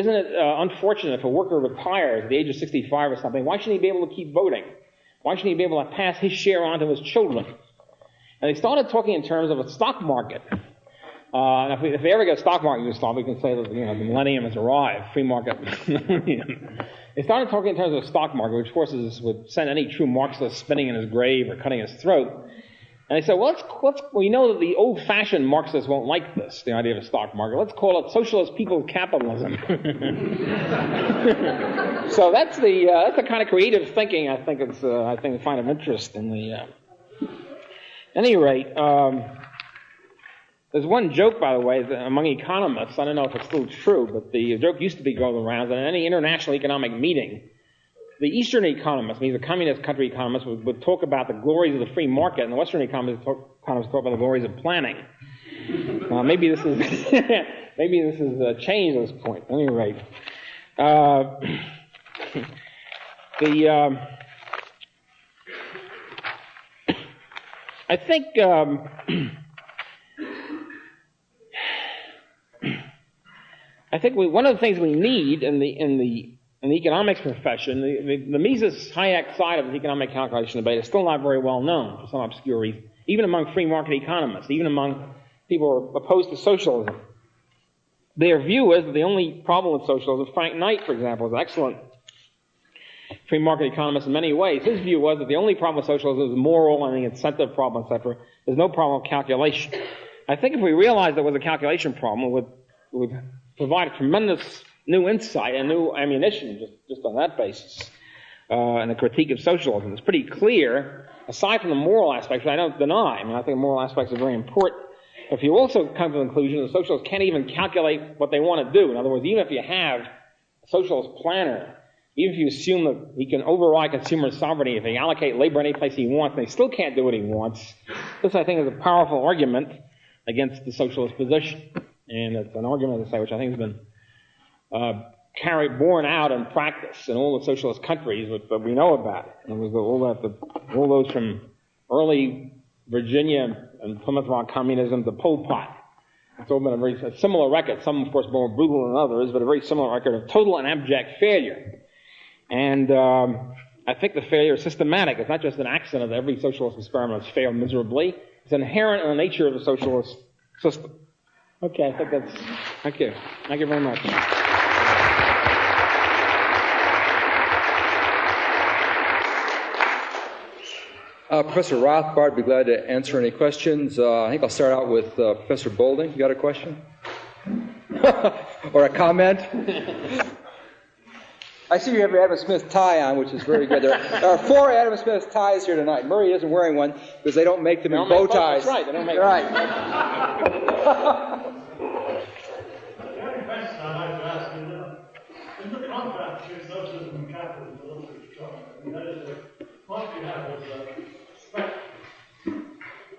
it unfortunate if a worker retires at the age of 65 or something? Why shouldn't he be able to keep voting? Why shouldn't he be able to pass his share on to his children? And they started talking in terms of a stock market. And if we ever get a stock market installed, we can say that the millennium has arrived, free market millennium. They started talking in terms of a stock market, which of course would send any true Marxist spinning in his grave or cutting his throat. And they said, well, we know that the old-fashioned Marxists won't like this, the idea of a stock market. Let's call it socialist people's capitalism. So that's the kind of creative thinking I think I find of interest in the. At any rate, there's one joke, by the way, among economists. I don't know if it's still true, but the joke used to be going around that in any international economic meeting, the Eastern economists, means the communist country economists, would talk about the glories of the free market, and the Western economists talk about the glories of planning. Maybe this is changed at this point. At any rate, I think one of the things we need in the economics profession, the Mises-Hayek side of the economic calculation debate is still not very well known for some obscure reason, even among free market economists, even among people who are opposed to socialism. Their view is that the only problem with socialism, Frank Knight, for example, is an excellent free market economist in many ways. His view was that the only problem with socialism is moral and the incentive problem, etc. There's no problem with calculation. I think if we realized there was a calculation problem, it would provide a tremendous new insight and new ammunition just on that basis. And the critique of socialism is pretty clear, aside from the moral aspects, which I don't deny. I mean, I think the moral aspects are very important. If you also come to the conclusion that socialists can't even calculate what they want to do, in other words, even if you have a socialist planner, even if you assume that he can override consumer sovereignty, if he allocate labor any place he wants, and they still can't do what he wants, this, I think, is a powerful argument against the socialist position. And it's an argument, as I say, which I think has been borne out in practice in all the socialist countries that we know about. And it was all those from early Virginia and Plymouth Rock communism to Pol Pot. It's all been a very similar record, some of course more brutal than others, but a very similar record of total and abject failure. And I think the failure is systematic. It's not just an accident that every socialist experiment has failed miserably. It's inherent in the nature of the socialist system. Okay, I think that's... Thank you. Thank you very much. Professor Rothbard, be glad to answer any questions. I think I'll start out with Professor Boulding. You got a question? Or a comment? I see you have your Adam Smith tie on, which is very good. There are 4 Adam Smith ties here tonight. Murray isn't wearing one because they don't make them in bow ties. That's right. They don't make right. The only question I'd like to ask is, in the contrast between socialism and capitalism, that is, what we have is a spectrum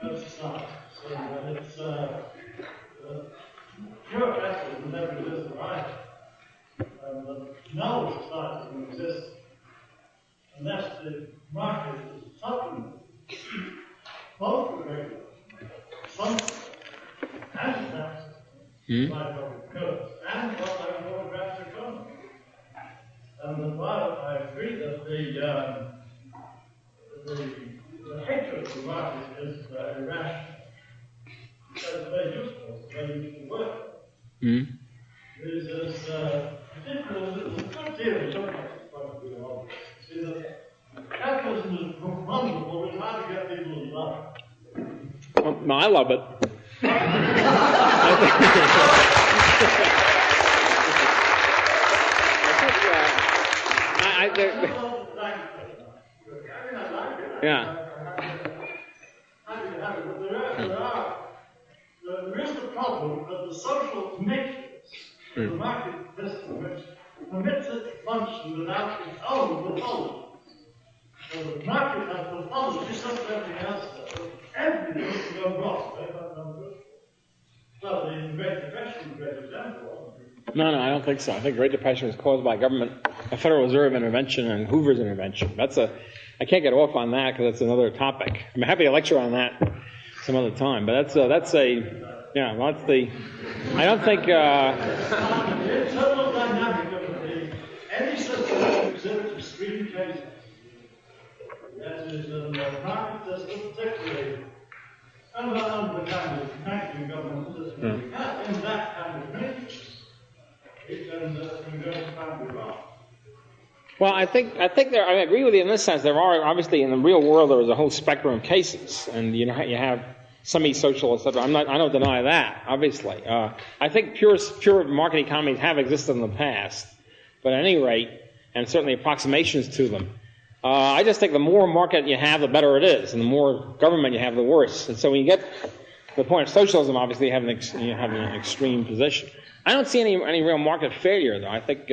of society. So it's pure capitalism never exists right. No society can exist unless the market is supplement both the regular function and the taxes by public goods and what I would call a grass economy. And while I agree that the hatred of the market is irrational, it's very useful, it's very useful work. There's a good deal of sometimes point of view of it. Is that capitalism is wonderful, but it's hard to get people to love it. No, I love it. Yeah. There is the problem that the social matrix, the market system, which permits it to function without its own pathology. So the market has pathology, just like everything else does. Everything is to go wrong. Well, the Great Depression is a great example. No, I don't think so. I think the Great Depression was caused by government, a Federal Reserve intervention and Hoover's intervention. I can't get off on that because that's another topic. I'm happy to lecture on that some other time, but that's the, I don't think, The internal dynamic of any system exhibits extreme cases. That is, the market system particularly, and the kind of banking government system. Well, I agree with you in this sense. There are, obviously, in the real world, there is a whole spectrum of cases. And, you have semi-social, etc. I don't deny that, obviously. I think pure market economies have existed in the past. But at any rate, and certainly approximations to them, I just think the more market you have, the better it is. And the more government you have, the worse. And so when you get to the point of socialism, obviously, you have an extreme position. I don't see any real market failure, though. I think...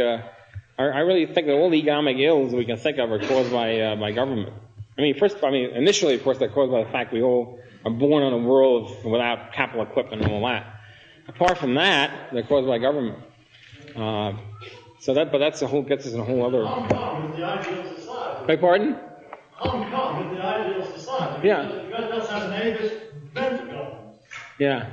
I really think that all the economic ills we can think of are caused by government. Initially, of course, they're caused by the fact we all are born in a world without capital equipment and all that. Apart from that, they're caused by government. But that's gets us in a whole other. Hong Kong is the ideal society. Beg pardon? Hong Kong is the ideal society. Yeah. Because it doesn't have an English government. Yeah.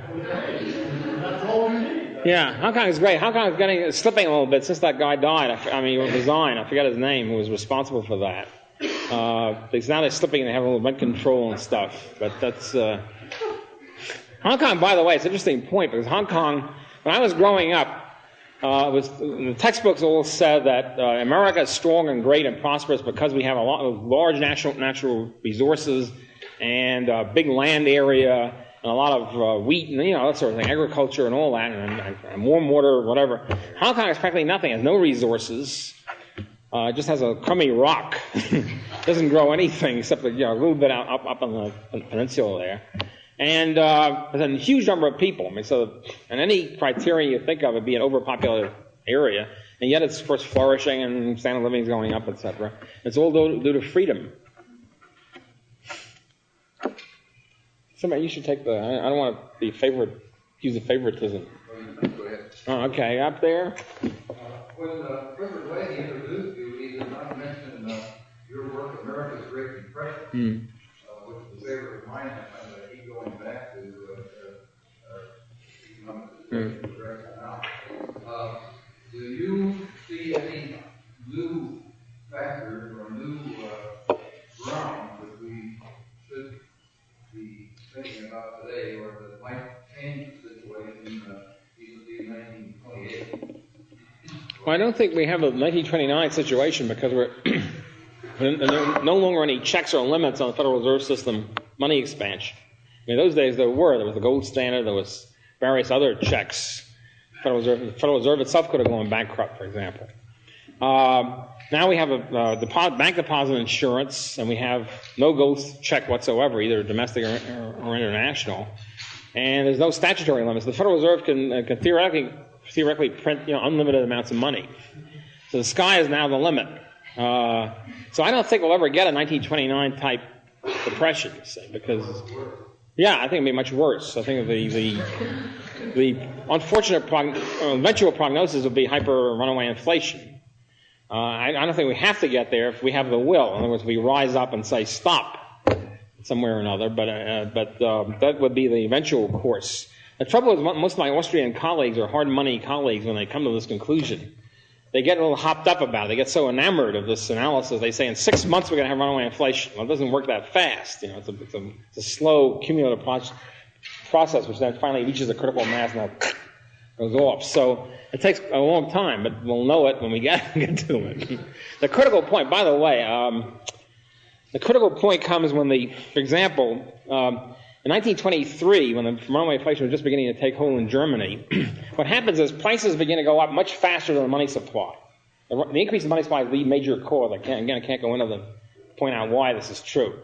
That's all we need. Yeah, Hong Kong is great. Hong Kong is slipping a little bit since that guy died. He resigned. I forget his name, who was responsible for that. Because now they're slipping and they have a little rent control and stuff. But that's... Hong Kong, by the way, it's an interesting point, because Hong Kong, when I was growing up, the textbooks all said that America is strong and great and prosperous because we have a lot of large natural resources and a big land area, and a lot of wheat and that sort of thing, agriculture and all that, and warm water, whatever. Hong Kong has practically nothing, has no resources, just has a crummy rock, doesn't grow anything except a little bit up on the peninsula there, and there's a huge number of people. And any criteria you think of, it'd be an overpopulated area, and yet it's, of course, flourishing and standard of living is going up, etc. It's all due to freedom. Somebody, you should take I don't want to use a favoritism. Go ahead. Oh, okay, up there. When President Leahy introduced you, he did not mention your work, America's Great Depression, which is a favorite of mine. I keep going back to economic depression now. Do you see any new factors or new ground that we should be thinking about today, or that might change the situation in 1928? Well, I don't think we have a 1929 situation because there are no longer any checks or limits on the Federal Reserve System money expansion. Those days there was the gold standard, there was various other checks. The Federal Reserve itself could have gone bankrupt, for example. Now we have a bank deposit insurance, and we have no gold check whatsoever, either domestic or international. And there's no statutory limits. The Federal Reserve can theoretically print unlimited amounts of money. So the sky is now the limit. So I don't think we'll ever get a 1929 type depression, because I think it'll be much worse. I think the unfortunate eventual prognosis will be hyper runaway inflation. I don't think we have to get there if we have the will. In other words, we rise up and say stop somewhere or another. But that would be the eventual course. The trouble is, most of my Austrian colleagues are hard money colleagues. When they come to this conclusion, they get a little hopped up about it. They get so enamored of this analysis. They say in 6 months we're going to have runaway inflation. Well, it doesn't work that fast. It's a slow cumulative process, which then finally reaches a critical mass and goes off. So it takes a long time, but we'll know it when we get to it. The critical point, by the way, comes when for example, in 1923, when the runaway inflation was just beginning to take hold in Germany, what happens is prices begin to go up much faster than the money supply. The increase in money supply is the major cause. I can't go into point out why this is true.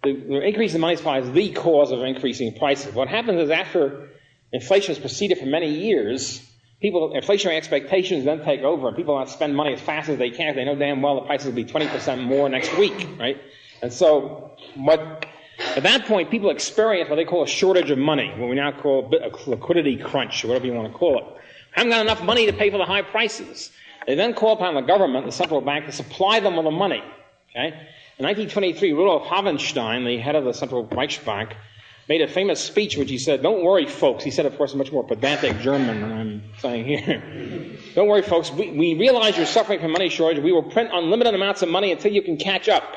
The increase in money supply is the cause of increasing prices. What happens is after inflation has proceeded for many years, inflationary expectations then take over, and people want to spend money as fast as they can. They know damn well the prices will be 20% more next week, right? And so, at that point, people experience what they call a shortage of money, what we now call a liquidity crunch, or whatever you want to call it. I haven't got enough money to pay for the high prices. They then call upon the government, the central bank, to supply them with the money. Okay? In 1923, Rudolf Havenstein, the head of the Central Reichsbank, made a famous speech in which he said, "Don't worry, folks." He said, of course, in much more pedantic German than I'm saying here. "Don't worry, folks. We realize you're suffering from money shortage. We will print unlimited amounts of money until you can catch up."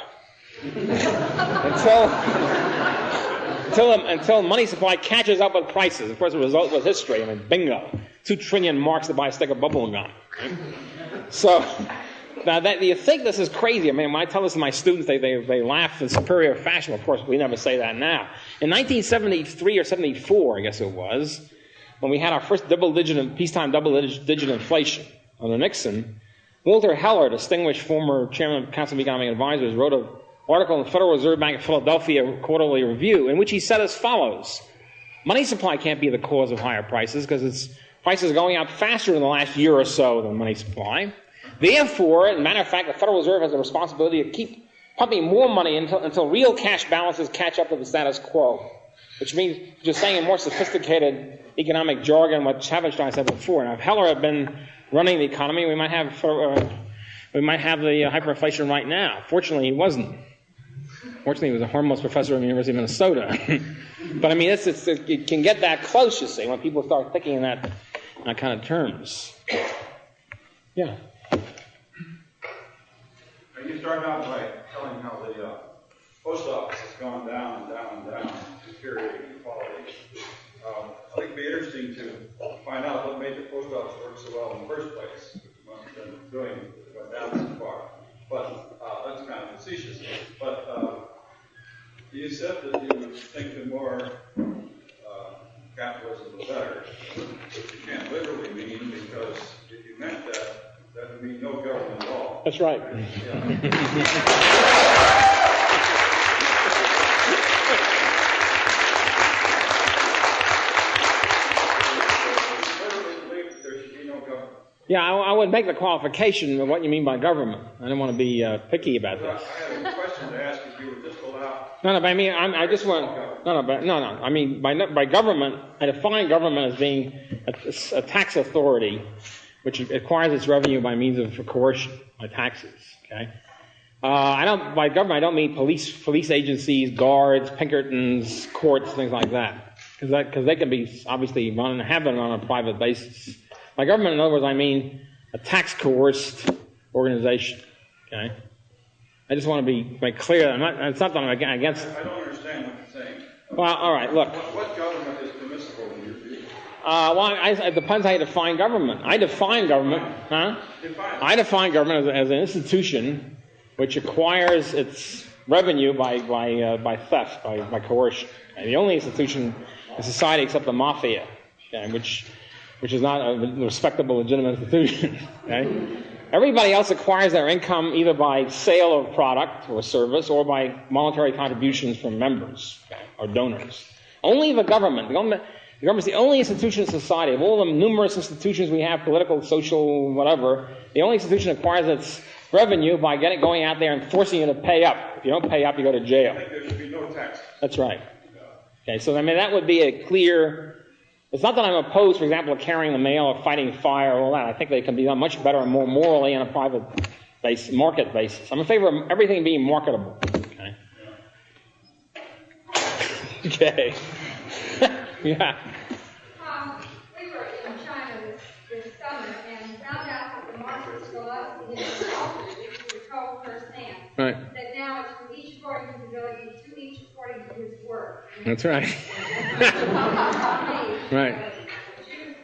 Until money supply catches up with prices. Of course, the result was history. Bingo. 2 trillion marks to buy a stick of bubble gum. So Now, you think this is crazy. I mean, when I tell this to my students, they laugh in superior fashion. Of course, we never say that now. In 1973 or 74, I guess it was, when we had our first peacetime double-digit inflation under Nixon, Walter Heller, distinguished former chairman of the Council of Economic Advisors, wrote an article in the Federal Reserve Bank of Philadelphia Quarterly Review in which he said as follows: money supply can't be the cause of higher prices because prices are going up faster in the last year or so than money supply. Therefore, as a matter of fact, the Federal Reserve has a responsibility to keep pumping more money until real cash balances catch up to the status quo, which means, just saying in more sophisticated economic jargon, what Havenstein said before. Now, if Heller had been running the economy, we might have the hyperinflation right now. Fortunately, he wasn't. Fortunately, he was a harmless professor at the University of Minnesota. But I mean, it can get that close, you see, when people start thinking in that kind of terms. Yeah. You started out by telling how the post office has gone down and down and down, deteriorating quality. I think it'd be interesting to find out what made the post office work so well in the first place. It must have been doing it went down so far. But that's kind of facetious. But you said that you think the more capitalism the better, which you can't literally mean, because if you meant that, that would mean no government at all. That's right. Yeah, I would make the qualification of what you mean by government. I don't want to be picky about this. I have a question to ask if you would just allow. No, but I mean, I just want. No. I mean, by government, I define government as being a tax authority which acquires its revenue by means of coercion, by taxes. Okay. By government, I don't mean police agencies, guards, Pinkertons, courts, things like that, because they can be obviously run and have been run on a private basis. By government, in other words, I mean a tax-coerced organization. Okay, I just want to make clear. It's not that I'm against. I don't understand what you're saying. Well, all right. Look. What government is permissible in your view? It depends how you define government. I define government. I define government as an institution which acquires its revenue by theft, by coercion. Okay? The only institution in society except the mafia, okay, which is not a respectable, legitimate institution. Okay? Everybody else acquires their income either by sale of product or service or by monetary contributions from members, okay, or donors. Only the government. The government is the only institution in society. Of all the numerous institutions we have, political, social, whatever, the only institution that acquires its revenue by going out there and forcing you to pay up. If you don't pay up, you go to jail. I think there should be no tax. That's right. Okay, so I mean that would be a clear. It's not that I'm opposed, for example, to carrying the mail or fighting fire or all that. I think they can be done much better and more morally on a private market basis. I'm in favor of everything being marketable. Okay. Okay. Yeah. We were in China this summer and found out that the markets go up in altitude, which we were told firsthand. Right. That now it's from each according to his ability, to each according to his work. That's right. Right. Would you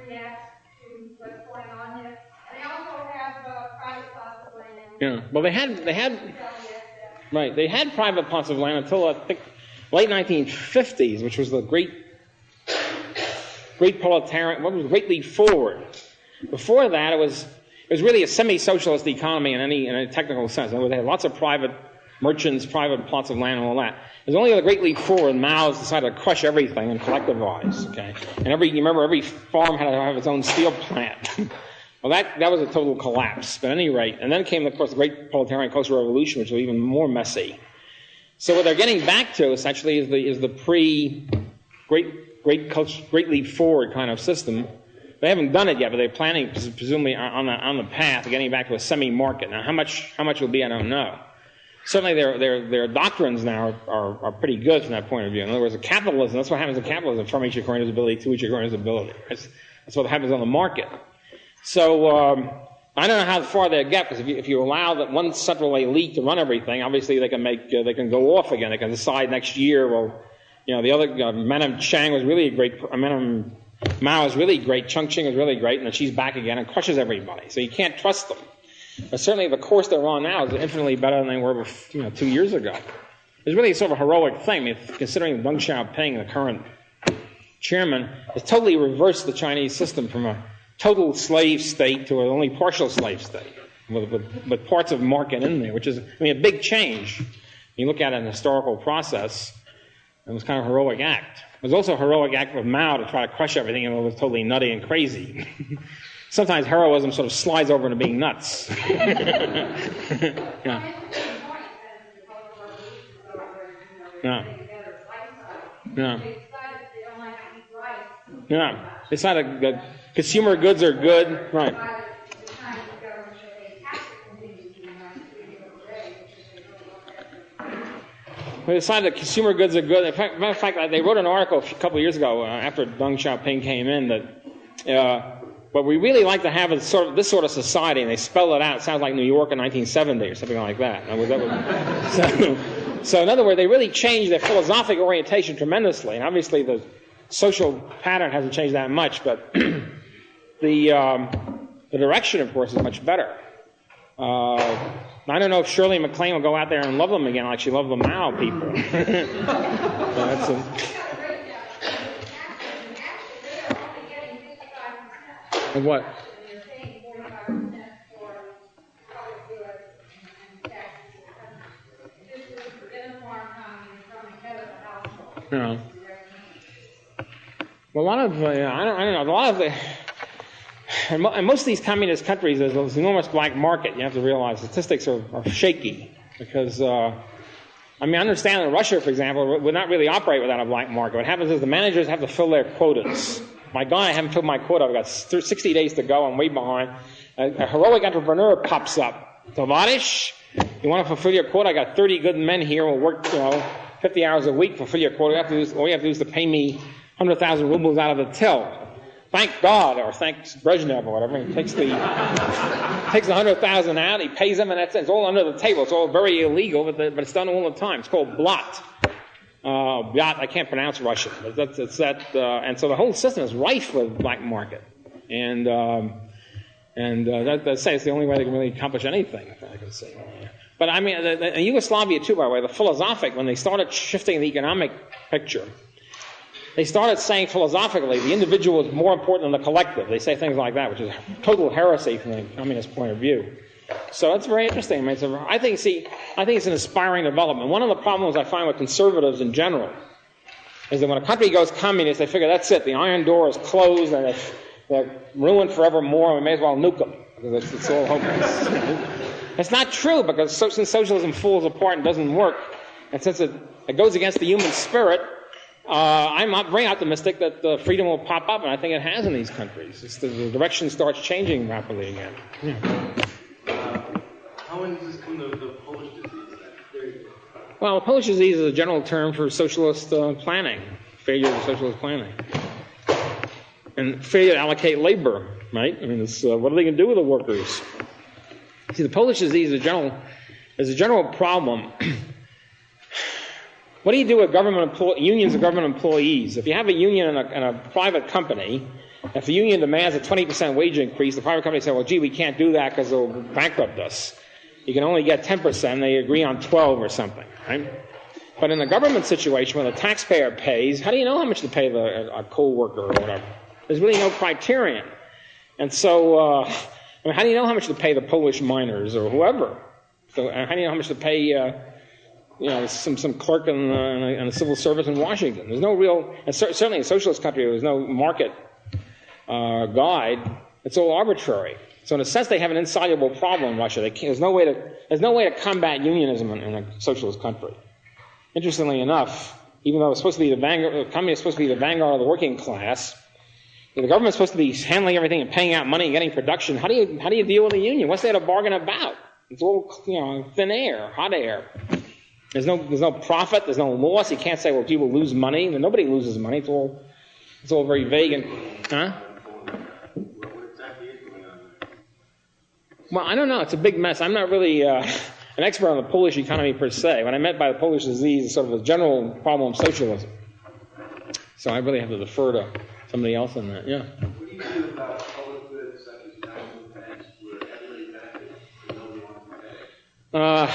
react to what's going on here? They also have private plots of land. Yeah. Well, they had private plots of land until I think late 1950s, which was the great proletarian. What was Great Leap Forward? Before that, it was really a semi-socialist economy in a technical sense. In other words, they had lots of private merchants, private plots of land, and all that. It was only the Great Leap Forward, Mao's decided to crush everything and collectivize. Okay, and you remember every farm had to have its own steel plant. Well, that was a total collapse. But at any rate, and then came, of course, the Great Proletarian Cultural Revolution, which was even more messy. So what they're getting back to essentially is the Great Leap Forward kind of system. They haven't done it yet, but they're planning, presumably, on the path of getting back to a semi-market. Now, how much will be, I don't know. Certainly, their doctrines now are pretty good from that point of view. In other words, capitalism. That's what happens in capitalism: from each according to his ability, to each according to his ability. That's what happens on the market. So I don't know how far they get, because if you allow that one central elite to run everything, obviously they can go off again. They can decide next year. Well, the other Madame Chang was really Madame Mao is really great. Chongqing is really great, and then she's back again and crushes everybody. So you can't trust them. But certainly the course they're on now is infinitely better than they were 2 years ago. It's really sort of a heroic thing. I mean, considering Deng Xiaoping, the current chairman, has totally reversed the Chinese system from a total slave state to an only partial slave state, with parts of market in there, which is, a big change. You look at it in the historical process, it was kind of a heroic act. It was also a heroic act of Mao to try to crush everything, and it was totally nutty and crazy. Sometimes heroism sort of slides over into being nuts. Yeah. Yeah. Yeah. It's not a consumer goods are good, right? They decided that consumer goods are good. In fact, matter of fact, they wrote an article a couple of years ago after Deng Xiaoping came in that what we really like to have is this sort of society, and they spell it out. It sounds like New York in 1970 or something like that. So in other words, they really changed their philosophic orientation tremendously, and obviously the social pattern hasn't changed that much, but the direction, of course, is much better. I don't know if Shirley MacLaine will go out there and love them again like she loved the Mao people. And what? Yeah. Well, a lot of I don't know. A lot of the in most of these communist countries, there's this enormous black market. You have to realize statistics are shaky because I understand in Russia, for example, would not really operate without a black market. What happens is the managers have to fill their quotas. My God, I haven't filled my quota. I've got 60 days to go. I'm way behind. A heroic entrepreneur pops up. Tovarish, you want to fulfill your quota? I got 30 good men here who will work 50 hours a week, fulfill your quota. All you have to do is to pay me 100,000 rubles out of the till. Thank God, or thanks Brezhnev or whatever. He takes the 100,000 out, he pays them, and that's it. It's all under the table. It's all very illegal, but it's done all the time. It's called blat. Blat, I can't pronounce Russian, but and so the whole system is rife with black market, and that's the only way they can really accomplish anything, I can say. But in Yugoslavia too, by the way, the philosophic, when they started shifting the economic picture, they started saying philosophically the individual is more important than the collective. They say things like that, which is total heresy from the communist point of view. So that's very interesting. I think it's an inspiring development. One of the problems I find with conservatives in general is that when a country goes communist, they figure that's it. The iron door is closed and they're ruined forevermore, and we may as well nuke them because it's all hopeless. It's not true, because since socialism falls apart and doesn't work, and since it goes against the human spirit, I'm not very optimistic that freedom will pop up, and I think it has in these countries. The direction starts changing rapidly again. Yeah. How when does this come to the Polish disease? Well, the Polish disease is a general term for socialist planning, failure of socialist planning, and failure to allocate labor. Right? What are they going to do with the workers? See, the Polish disease is a general problem. What do you do with unions of government employees? If you have a union in a private company, if the union demands a 20% wage increase, the private company says, well, gee, we can't do that because they'll bankrupt us. You can only get 10%. They agree on 12 or something. Right? But in a government situation where the taxpayer pays, how do you know how much to pay a co-worker or whatever? There's really no criterion. And so, how do you know how much to pay the Polish miners or whoever? So, how do you know how much to pay some clerk in the civil service in Washington? There's no real, and certainly in a socialist country, there's no market guide. It's all arbitrary. So in a sense, they have an insoluble problem in Russia. There's no way to combat unionism in a socialist country. Interestingly enough, even though it's supposed to be the communism is supposed to be the vanguard of the working class, the government's supposed to be handling everything and paying out money and getting production. How do you deal with a union? What's there to bargain about? It's all thin air, hot air. There's no profit. There's no loss. You can't say, well, people lose money. Nobody loses money. It's all very vague and What exactly is going on there? Well, I don't know. It's a big mess. I'm not really an expert on the Polish economy per se. What I meant by the Polish disease is sort of a general problem of socialism. So I really have to defer to somebody else on that. Yeah. What do you do about public goods such as national defense where everybody benefits I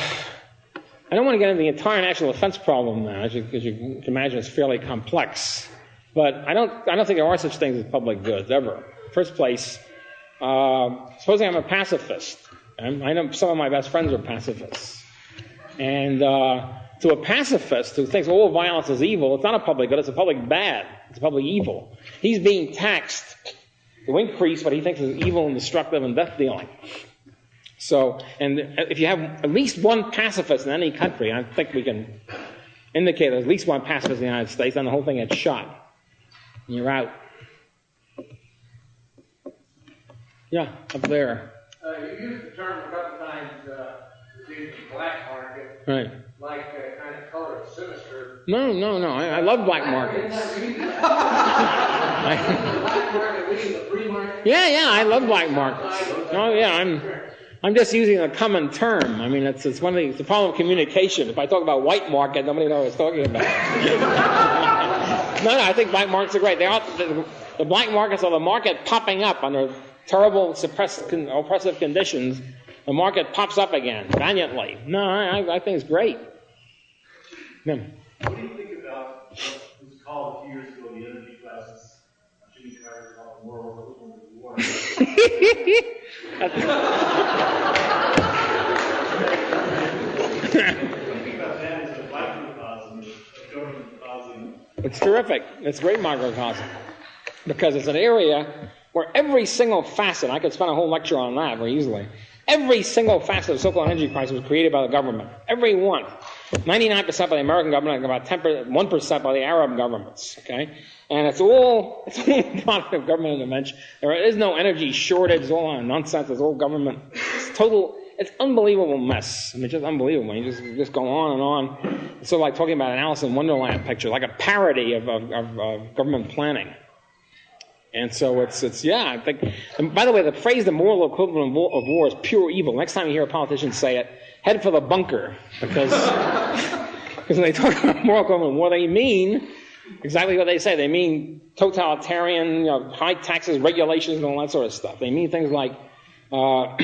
don't want to get into the entire national defense problem now, because you can imagine it's fairly complex. But I don't think there are such things as public goods, ever. First place, supposing I'm a pacifist. I know some of my best friends are pacifists. And to a pacifist who thinks all violence is evil, it's not a public good, it's a public bad. It's a public evil. He's being taxed to increase what he thinks is evil and destructive and death dealing. So, and if you have at least one pacifist in any country, I think we can indicate there's at least one pacifist in the United States, then the whole thing gets shot. And you're out. Yeah, up there. You used the term a couple times, the black market. Right. Like kind of color sinister. No. I love black markets. Black market, we the free market. Yeah, I love black markets. Oh yeah, I'm just using a common term. I mean, it's one of the problem of communication. If I talk about white market, nobody knows what I was talking about. No, I think black markets are great. The black markets are the market popping up under terrible, oppressive conditions. The market pops up again, valiantly. No, I think it's great. Yeah. What do you think about what was called a few years ago the energy crisis? Jimmy Carter called the world war. What do you think about that as a microcosm of government causing? It's terrific. It's great microcosm. Because it's an area where every single facet, I could spend a whole lecture on that very easily, every single facet of the so-called energy crisis was created by the government. Every one. 99% by the American government, and about 1% by the Arab governments. Okay, and it's all product of government intervention. There is no energy shortage. It's all nonsense. It's all government. It's unbelievable mess. I mean, just unbelievable. You just go on and on. It's sort of like talking about an Alice in Wonderland picture, like a parody of government planning. And so it's I think. And by the way, the phrase "the moral equivalent of war" is pure evil. Next time you hear a politician say it, head for the bunker, because when they talk about moral equivalent of war, they mean exactly what they say. They mean totalitarian, high taxes, regulations, and all that sort of stuff. They mean things like, for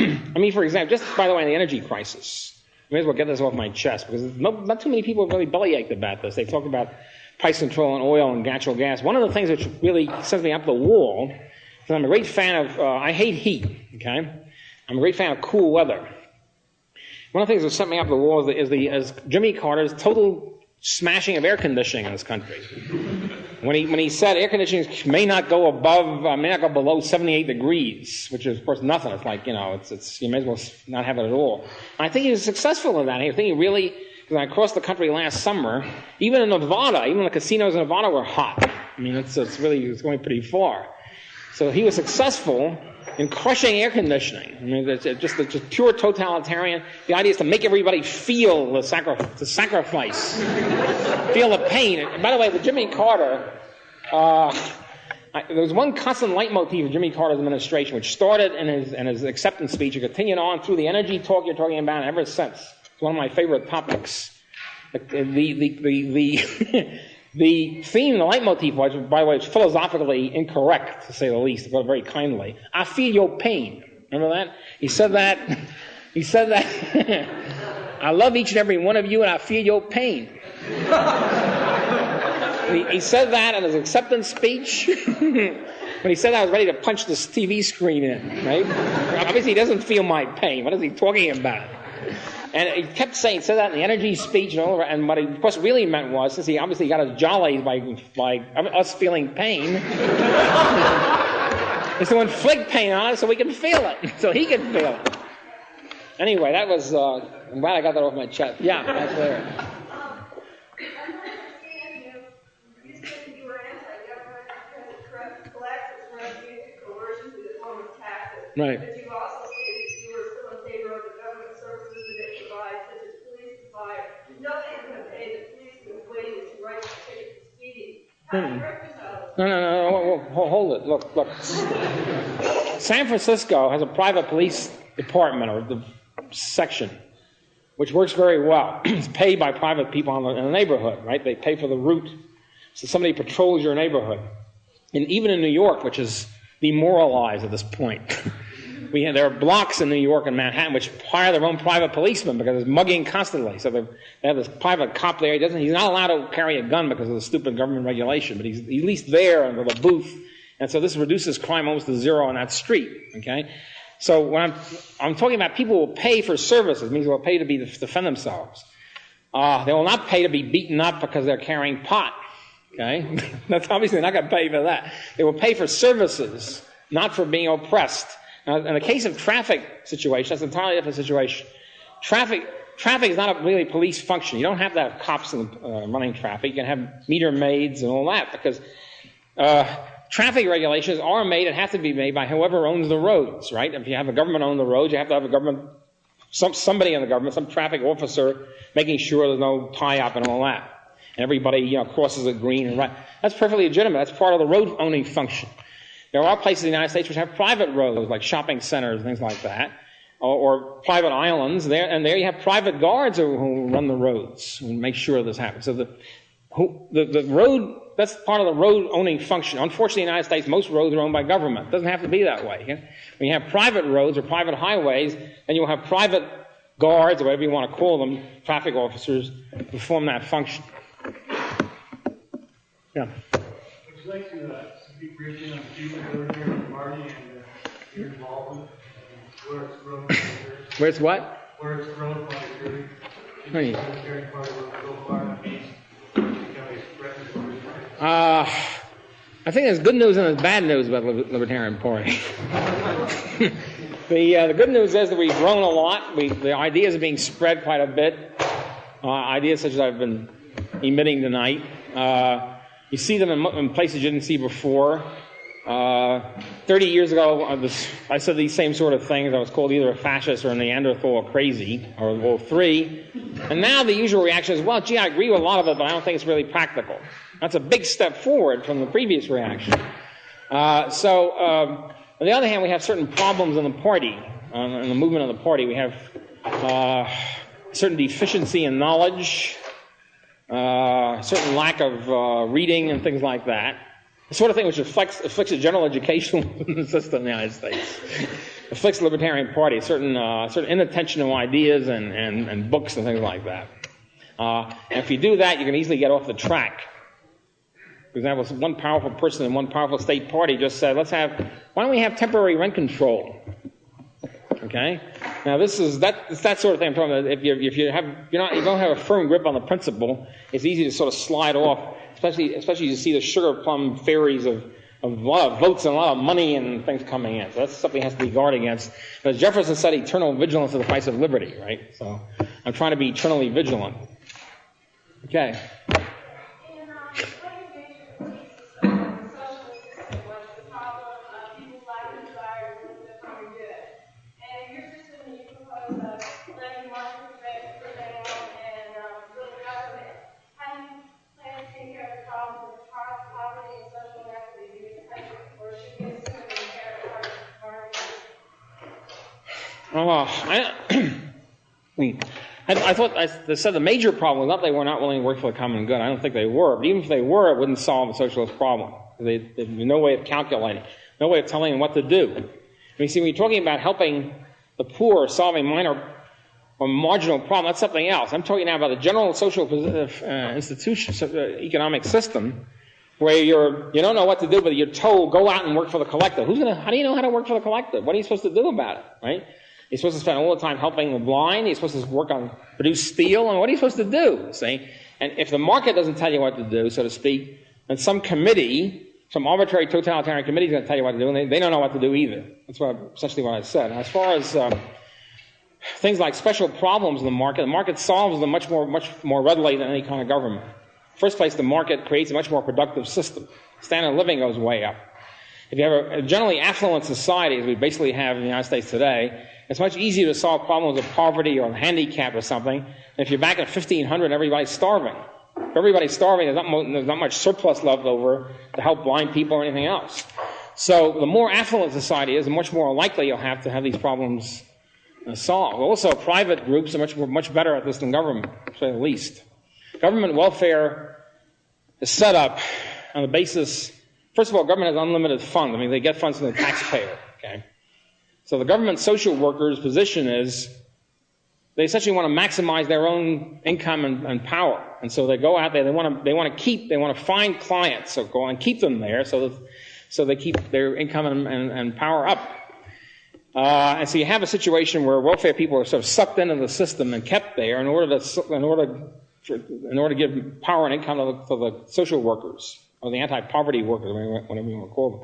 example, just by the way, the energy crisis. I may as well get this off my chest because not too many people have really bellyached about this. They talk about price control on oil and natural gas. One of the things which really sends me up the wall, because I'm a great fan of, I hate heat, okay? I'm a great fan of cool weather. One of the things that sent me up the wall is Jimmy Carter's total smashing of air conditioning in this country. When he said air conditioning may not go below 78 degrees, which is of course nothing. It's like, it's you may as well not have it at all. And I think he was successful in that. I think he really, when I crossed the country last summer, even in Nevada, even the casinos in Nevada were hot. I mean, it's going pretty far. So he was successful in crushing air conditioning. I mean, it's just pure totalitarian. The idea is to make everybody feel the sacrifice, feel the pain. And by the way, with Jimmy Carter, there was one constant leitmotif of Jimmy Carter's administration, which started in his acceptance speech and continued on through the energy talk you're talking about ever since. It's one of my favorite topics. The theme, the leitmotif was, by the way, it's philosophically incorrect, to say the least, to put it very kindly. I feel your pain. Remember that? He said that. I love each and every one of you, and I feel your pain. He said that in his acceptance speech. When he said that, I was ready to punch this TV screen in, right? Obviously, he doesn't feel my pain. What is he talking about? And he kept saying, said that in the energy speech and all over. And what he, of course, really meant was, since he obviously got his jollies by us feeling pain, is to inflict pain on us so we can feel it, so he can feel it. Anyway, that was, I'm glad I got that off my chest. Yeah, that's there. I understand you said you were anti-government because it corrupts blacks, it's running into coercion through the form of taxes. Right. But you also stated you were still in favor of the government services that it provides, such as police and fire. Nobody's going to pay the policeman wages to write the ticket for speeding. How do you reconcile this? No, hold it. Look. San Francisco has a private police department, or the section, which works very well. It's paid by private people in the neighborhood, right? They pay for the route. So somebody patrols your neighborhood. And even in New York, which is demoralized at this point, there are blocks in New York and Manhattan which hire their own private policemen because there's mugging constantly. So they have this private cop there. He's not allowed to carry a gun because of the stupid government regulation, but he's at least there under the booth. And so this reduces crime almost to zero on that street. Okay. So when I'm talking about people who will pay for services, it means they will pay to defend themselves. They will not pay to be beaten up because they're carrying pot. Okay? That's obviously not going to pay for that. They will pay for services, not for being oppressed. Now, in the case of traffic situation, that's an entirely different situation. Traffic is not a really police function. You don't have to have cops running traffic. You can have meter maids and all that because traffic regulations are made and have to be made by whoever owns the roads, right? If you have a government own the roads, you have to have a government, somebody in the government, some traffic officer making sure there's no tie-up and all that. And everybody, crosses a green and right. That's perfectly legitimate. That's part of the road owning function. There are places in the United States which have private roads, like shopping centers and things like that, or private islands. There you have private guards who run the roads and make sure this happens. So the road, that's part of the road owning function. Unfortunately, in the United States, most roads are owned by government. It doesn't have to be that way. Okay? When you have private roads or private highways, then you'll have private guards, or whatever you want to call them, traffic officers, perform that function. Yeah. Would you like to speak briefly on the future of the Libertarian Party and your involvement and where it's grown? Where it's what? Where it's grown by the jury. The Libertarian Party will go far enough east to become a threat to the Libertarian Party. I think there's good news and there's bad news about the Libertarian Party. The good news is that we've grown a lot. The ideas are being spread quite a bit. Ideas such as I've been emitting tonight. You see them in places you didn't see before. 30 years ago, I said these same sort of things. I was called either a fascist or a Neanderthal or crazy, or all three. And now the usual reaction is, well, gee, I agree with a lot of it, but I don't think it's really practical. That's a big step forward from the previous reaction. On the other hand, we have certain problems in the party, in the movement of the party. We have certain deficiency in knowledge, certain lack of reading and things like that. The sort of thing which afflicts the general educational system in the United States. Afflicts the Libertarian Party, certain inattention to ideas and books and things like that. And if you do that, you can easily get off the track. For example, one powerful person in one powerful state party just said, why don't we have temporary rent control? Okay? Now it's that sort of thing I'm talking about. If you don't have a firm grip on the principle, it's easy to sort of slide off, especially you see the sugar plum fairies of a lot of votes and a lot of money and things coming in. So that's something that has to be guarded against. But as Jefferson said, eternal vigilance is the price of liberty, right? So I'm trying to be eternally vigilant. Okay. I thought I said the major problem was not they were not willing to work for the common good. I don't think they were. But even if they were, it wouldn't solve the socialist problem. There's no way of calculating, no way of telling them what to do. When you're talking about helping the poor or solving minor or marginal problem, that's something else. I'm talking now about the general social institution, economic system, where you don't know what to do, but you're told, go out and work for the collective. How do you know how to work for the collective? What are you supposed to do about it, right? You're supposed to spend all the time helping the blind. You're supposed to produce steel. And what are you supposed to do, see? And if the market doesn't tell you what to do, so to speak, then some committee, some arbitrary totalitarian committee is going to tell you what to do, and they don't know what to do either. That's essentially what I said. And as far as things like special problems in the market solves them much more readily than any kind of government. First place, the market creates a much more productive system. Standard of living goes way up. If you have a generally affluent society, as we basically have in the United States today, it's much easier to solve problems of poverty or handicap or something than if you're back in 1500 and everybody's starving. If everybody's starving, there's not much surplus left over to help blind people or anything else. So the more affluent society is, the much more likely you'll have to have these problems solved. Also, private groups are much better at this than government, to say the least. Government welfare is set up on the basis, first of all, government has unlimited funds. I mean, they get funds from the taxpayer, okay? So the government social workers' position is they essentially want to maximize their own income and power. And so they go out there, they want to find clients, so go and keep them there so they keep their income and power up. And so you have a situation where welfare people are sort of sucked into the system and kept there in order to give power and income to the social workers, or the anti-poverty workers, whatever you want to call them.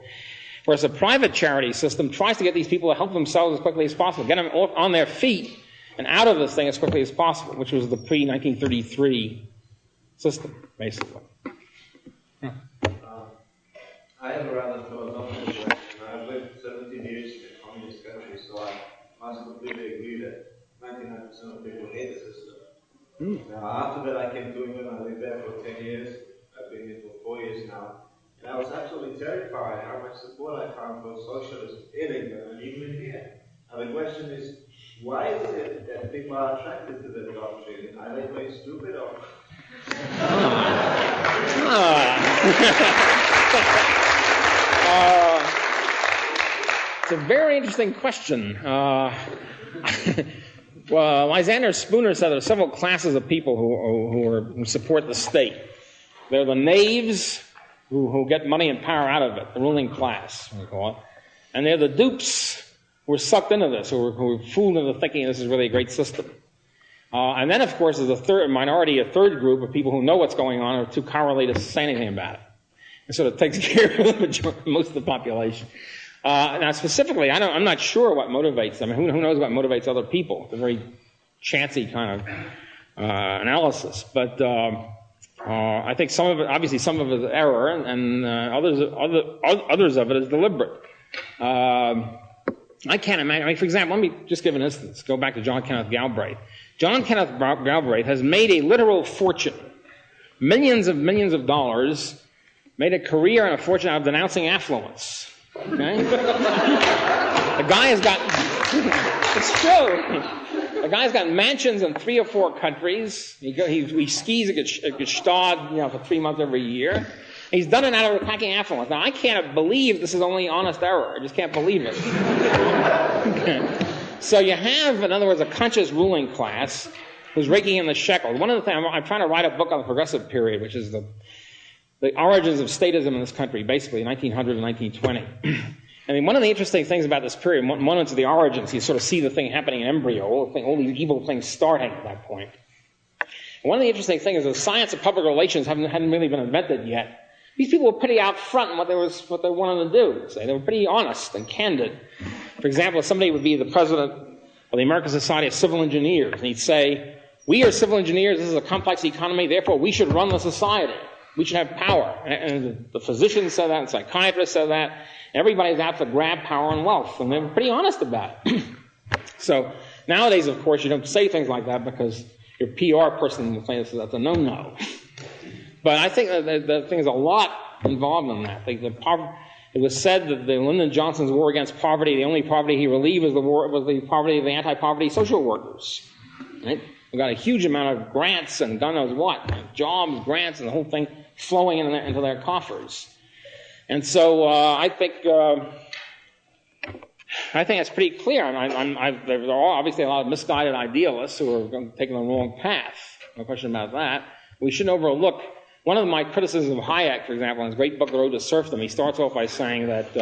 Whereas the private charity system tries to get these people to help themselves as quickly as possible, get them on their feet and out of this thing as quickly as possible, which was the pre-1933 system, basically. I have a rather philosophical question. I've lived 17 years in a communist country, so I must completely agree that 99% of people hate the system. Now, after that, I came to England. I lived there for 10 years. I've been here for 4 years now. And I was absolutely terrified how much support I found for socialism in England and even here. Now, the question is, why is it that people are attracted to the doctrine? Are they very stupid or? It's a very interesting question. Well, Lysander Spooner said there are several classes of people who support the state. They're the knaves who get money and power out of it, the ruling class, we call it. And they're the dupes who are sucked into this, who are fooled into thinking this is really a great system. And then, of course, there's a third group of people who know what's going on and are too cowardly to say anything about it. And so it takes care of most of the population. Now, specifically, I'm not sure what motivates them. Who knows what motivates other people? It's a very chancy kind of analysis. But I think some of it is error, and others of it is deliberate. I can't imagine. For example, let me just give an instance. Go back to John Kenneth Galbraith. John Kenneth Galbraith has made a literal fortune, millions of dollars, made a career and a fortune out of denouncing affluence. Okay? The guy has got, it's true. The guy's got mansions in 3 or 4 countries. He skis at Gstaad, for 3 months every year. He's done it out of attacking affluence. Now, I can't believe this is only honest error. I just can't believe it. Okay. So you have, in other words, a conscious ruling class who's raking in the shekels. One of the things, I'm trying to write a book on the progressive period, which is the origins of statism in this country, basically 1900 to 1920. I mean, one of the interesting things about this period, one of the origins, you sort of see the thing happening in embryo, all these evil things starting at that point. And one of the interesting things is the science of public relations hadn't really been invented yet. These people were pretty out front in what they wanted to do. They were pretty honest and candid. For example, if somebody would be the president of the American Society of Civil Engineers, and he'd say, "We are civil engineers, this is a complex economy, therefore we should run the society. We should have power." And the physicians said that, and psychiatrists said that. Everybody's out to grab power and wealth, and they were pretty honest about it. So nowadays, of course, you don't say things like that because your PR person will say that's a no-no. But I think that there's a lot involved in that. It was said that Lyndon Johnson's war against poverty, the only poverty he relieved was the poverty of the anti-poverty social workers. Right? We got a huge amount of grants and God knows what, jobs, grants, and the whole thing flowing into their coffers. And so I think that's pretty clear. There are obviously a lot of misguided idealists who are taking the wrong path. No question about that. We shouldn't overlook. One of my criticisms of Hayek, for example, in his great book, The Road to Serfdom, he starts off by saying that,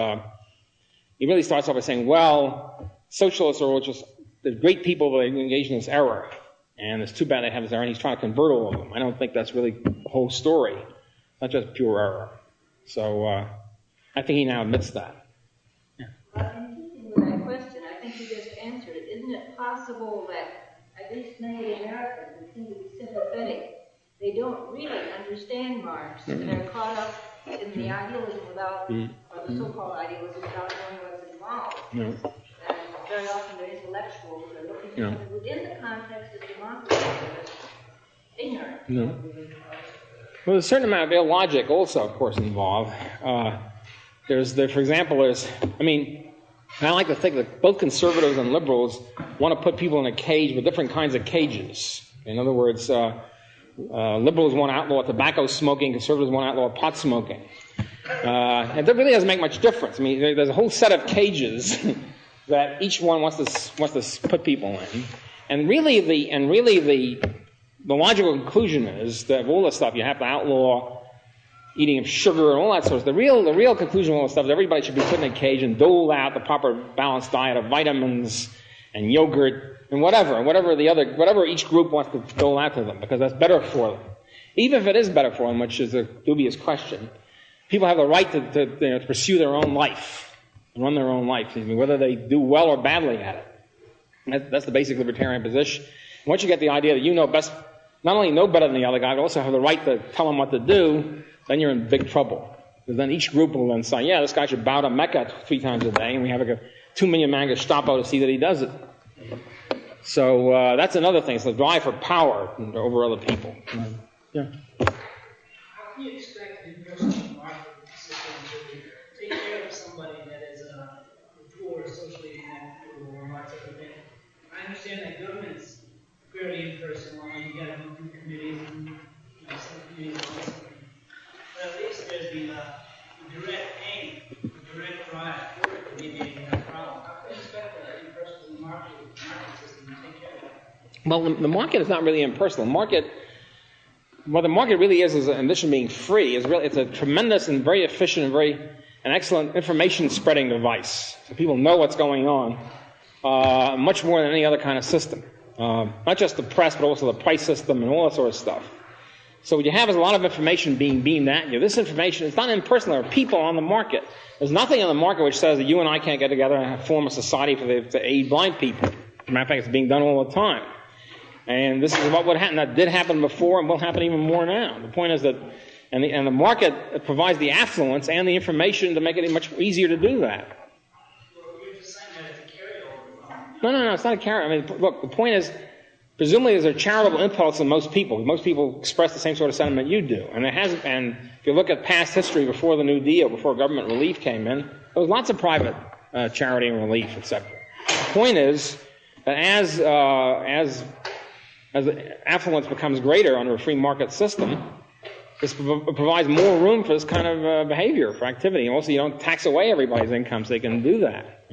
well, socialists are just the great people that engage in this error. And it's too bad they have this error, and he's trying to convert all of them. I don't think that's really the whole story. Not just pure error. So I think he now admits that. Yeah. Well, in keeping with that question, I think you just answered it. Isn't it possible that at least many Americans who seem to be sympathetic, they don't really understand Marx, and they're caught up in the idealism or the so-called idealism without knowing what's involved. And very often they're intellectuals, they're looking for something within the context of democracy, they're ignorant. Well, there's a certain amount of illogic also, of course, involved. I like to think that both conservatives and liberals want to put people in a cage with different kinds of cages. In other words, liberals want to outlaw tobacco smoking, conservatives want to outlaw pot smoking. And that really doesn't make much difference. I mean, there's a whole set of cages that each one wants to put people in. And really the logical conclusion is that of all this stuff, you have to outlaw eating of sugar and all that sort of stuff. The real conclusion of all this stuff is everybody should be put in a cage and doled out the proper balanced diet of vitamins and yogurt and whatever each group wants to dole out to them, because that's better for them. Even if it is better for them, which is a dubious question, people have the right to pursue their own life and run their own life, whether they do well or badly at it. That's the basic libertarian position. Once you get the idea that you know best, not only know better than the other guy, but also have the right to tell him what to do, then you're in big trouble. Because then each group will then say, yeah, this guy should bow to Mecca 3 times a day, and we have like a 2 million man Gestapo to see that he does it. So that's another thing. It's the drive for power over other people. Yeah. How can you expect an impersonal market system to take care of somebody that is poor, socially inequitable, or that sort of thing? I understand that government's fairly impersonal, and you got to go through committees and subcommittees and all that. But at least there's the direct aim, the direct drive toward alleviating that problem. How can you expect an impersonal market system to take care of that? Well, the market is not really impersonal. What the market really is, in addition to being free, it's a tremendous and very efficient and very excellent information spreading device. So people know what's going on, much more than any other kind of system. Not just the press, but also the price system and all that sort of stuff. So what you have is a lot of information being beamed at you. This information is not impersonal. There are people on the market. There's nothing on the market which says that you and I can't get together and form a society to aid blind people. As a matter of fact, it's being done all the time. And this is what would happen. That did happen before and will happen even more now. The point is that, and the market provides the affluence and the information to make it much easier to do that. Well, you're just saying that it's a carryover. No, it's not a carryover. I mean, look, the point is, presumably there's a charitable impulse in most people. Most people express the same sort of sentiment you do. And if you look at past history before the New Deal, before government relief came in, there was lots of private charity and relief, etc. The point is that as affluence becomes greater under a free market system, this provides more room for this kind of behavior, for activity. And also, you don't tax away everybody's income, so they can do that.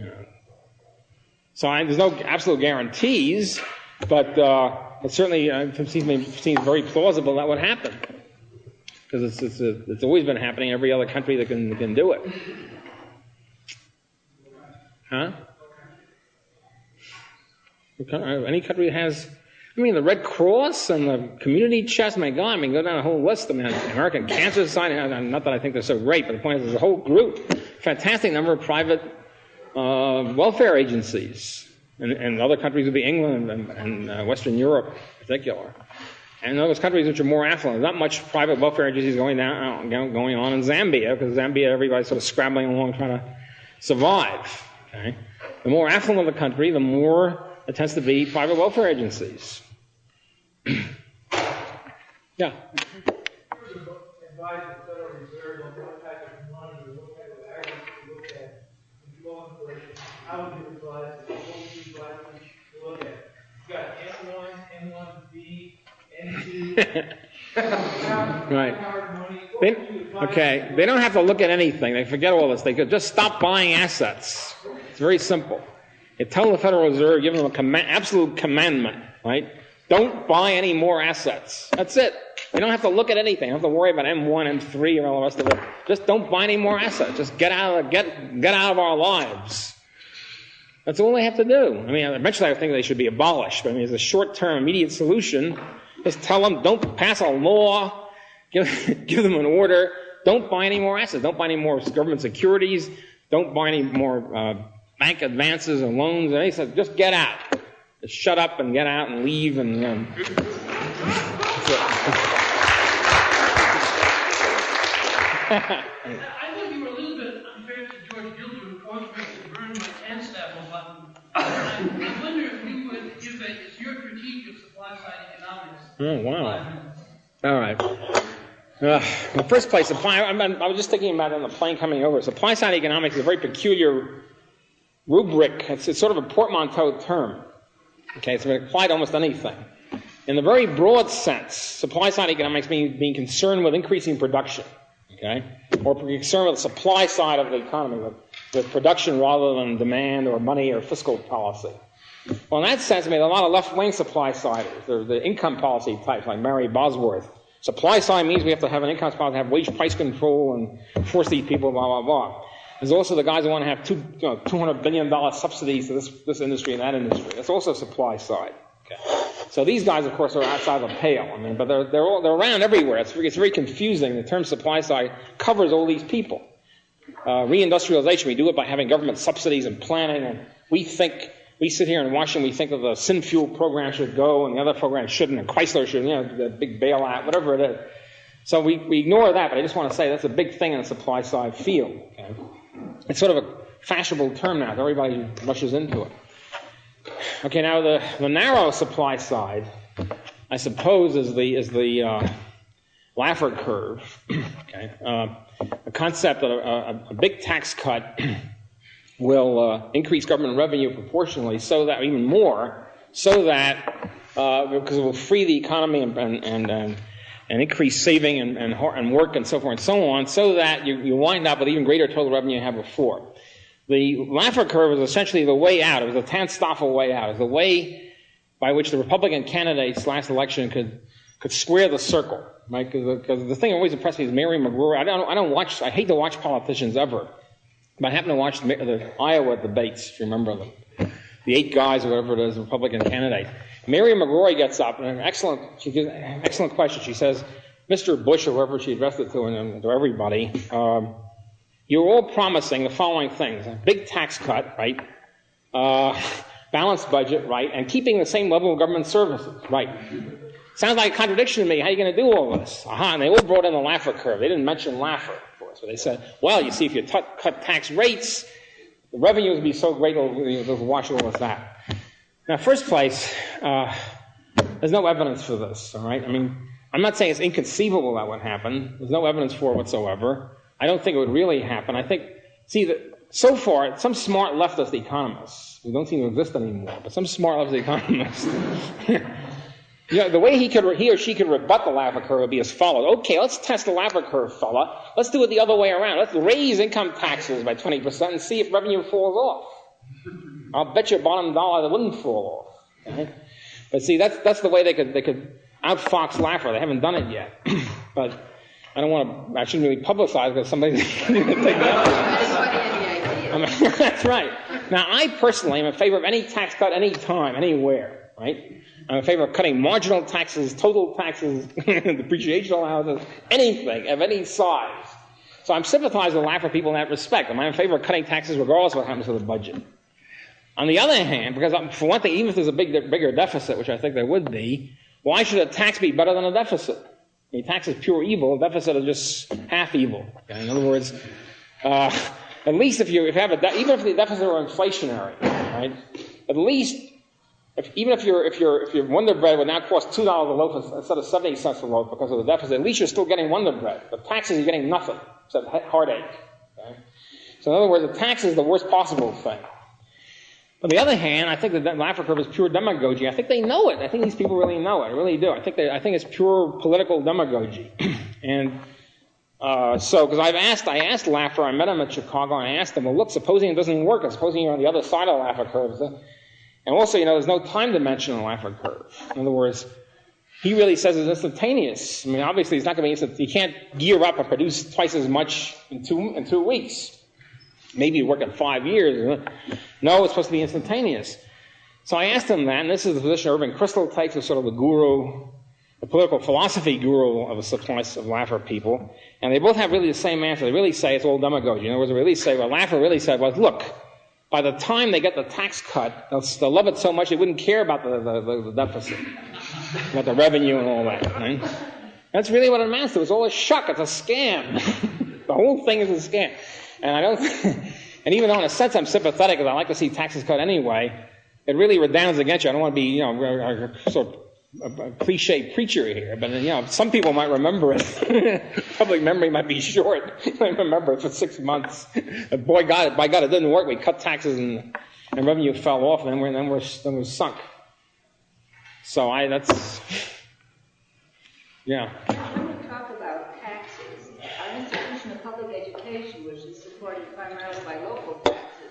So there's no absolute guarantees, but it certainly seems very plausible that would happen, because it's always been happening in every other country that can do it. Huh? Any country that has. The Red Cross and the community chest, my God, go down a whole list. The American Cancer Society, not that I think they're so great, but the point is there's a whole group, fantastic number of private welfare agencies. And other countries would be England and Western Europe in particular. And those countries which are more affluent, there's not much private welfare agencies going on in Zambia, because Zambia, everybody's sort of scrabbling along trying to survive. Okay? The more affluent the country, the more it tends to be private welfare agencies. Yeah. Advise the Federal Reserve on what type of money or what type of actions to look at in law enforcement. I would advise the whole two classes to look at. You've got N1, N1B, N2. Right. They don't have to look at anything. They forget all this. They could just stop buying assets. It's very simple. You tell the Federal Reserve, give them an absolute commandment, right? Don't buy any more assets. That's it. You don't have to look at anything. You don't have to worry about M1, M3, and all the rest of it. Just don't buy any more assets. Just get out of our lives. That's all they have to do. Eventually I think they should be abolished. But as a short-term, immediate solution, just tell them, don't pass a law, give them an order, don't buy any more assets. Don't buy any more government securities. Don't buy any more bank advances and loans. And anything. Just get out. Just shut up and get out and leave. And I thought you were a little bit unfair to George Gilder, who caused me to burn my hand staple button. I wonder if you would give your critique of supply-side economics. Oh, wow. All right. In the first place, I was just thinking about it on the plane coming over. Supply-side economics is a very peculiar rubric. It's sort of a portmanteau term. Okay, so it can apply to almost anything. In the very broad sense, supply-side economics being concerned with increasing production, okay, or concerned with the supply side of the economy, with with production rather than demand or money or fiscal policy. Well, in that sense, I mean, a lot of left-wing supply-siders, they're the income policy types like Mary Bosworth. Supply side means we have to have an income policy, have wage price control, and force these people, blah, blah, blah. There's also the guys who want to have $200 billion subsidies to this industry and that industry. That's also supply side. Okay. So these guys, of course, are outside the pale. I mean, but they're around everywhere. It's very confusing. The term supply side covers all these people. Reindustrialization, we do it by having government subsidies and planning. And we sit here in Washington, we think that the Synfuel program should go and the other program shouldn't, and Chrysler should, the big bailout, whatever it is. So we ignore that, but I just want to say that's a big thing in the supply side field. Okay? It's sort of a fashionable term now. Everybody rushes into it. Okay, now the narrow supply side, I suppose, is the Laffer curve. Okay, the concept that a big tax cut will increase government revenue proportionally, so that even more, so that because it will free the economy and increase saving and work and so forth and so on, so that you wind up with even greater total revenue than you had before. The Laffer curve is essentially the way out. It was a Tanstoffel way out. It was the way by which the Republican candidates last election could square the circle, right? Because the thing that always impressed me is Mary McGrory. I hate to watch politicians ever, but I happen to watch the Iowa debates, if you remember them. The 8 guys or whatever it is, Republican candidates. Mary McGrory gets up, and she gives an excellent question. She says, Mr. Bush, or whoever she addressed it to, and to everybody, you're all promising the following things: a big tax cut, right? Balanced budget, right? And keeping the same level of government services, right? Sounds like a contradiction to me. How are you going to do all this? And they all brought in the Laffer curve. They didn't mention Laffer, of course. But they said, well, you see, if you cut tax rates, the revenues will be so great, it'll wash all of that. Now, first place, there's no evidence for this, all right? I mean, I'm not saying it's inconceivable that would happen. There's no evidence for it whatsoever. I don't think it would really happen. I think, so far, some smart leftist economists, who don't seem to exist anymore, but some smart leftist economists, the way he or she could rebut the Laffer curve would be as follows. Okay, let's test the Laffer curve, fella. Let's do it the other way around. Let's raise income taxes by 20% and see if revenue falls off. I'll bet you bottom dollar that wouldn't fall off. Okay? But see, that's the way they could outfox Laffer. They haven't done it yet. But I shouldn't really publicize because somebody's going to take me up. That's right. Now, I personally am in favor of any tax cut, any time, anywhere, right? I'm in favor of cutting marginal taxes, total taxes, depreciation allowances, anything of any size. So I'm sympathizing with Laffer people in that respect. I'm in favor of cutting taxes regardless of what happens to the budget. On the other hand, because for one thing, even if there's a bigger deficit, which I think there would be, why should a tax be better than a deficit? I mean, tax is pure evil. A deficit is just half evil. Okay? In other words, at least if you have even if the deficit were inflationary, right? At least even if your Wonder Bread would now cost $2 a loaf instead of 70 cents a loaf because of the deficit, at least you're still getting Wonder Bread. The taxes, you're getting nothing except heartache. Okay? So in other words, the tax is the worst possible thing. On the other hand, I think that Laffer curve is pure demagogy. I think they know it. I think these people really know it. I really do. I think it's pure political demagogy. And because I asked Laffer, I met him at Chicago, and I asked him, well, look, supposing it doesn't work, and supposing you're on the other side of the Laffer curve, and also, there's no time dimension on the Laffer curve. In other words, he really says it's instantaneous. I mean, obviously, it's not going to be instant. You can't gear up and produce twice as much in two weeks. Maybe you work in 5 years. No, it's supposed to be instantaneous. So I asked him that, and this is the position Irving Kristol takes as sort of the guru, the political philosophy guru of the supply of Laffer people. And they both have really the same answer. They really say it's all demagogy. In other words, they really say, what Laffer really said was, look, by the time they get the tax cut, they'll love it so much they wouldn't care about the deficit, about the revenue and all that. Right? That's really what it amounts to. It's all a shuck. It's a scam. The whole thing is a scam. And and even though in a sense I'm sympathetic because I like to see taxes cut anyway, it really redounds against you. I don't want to be, sort of a cliche preacher here, but some people might remember it. Public memory might be short. I remember it for 6 months. By God, it didn't work. We cut taxes and revenue fell off, and then we're sunk. So yeah. When we talk about taxes, our institutions function of public education, which is supported primarily by local taxes,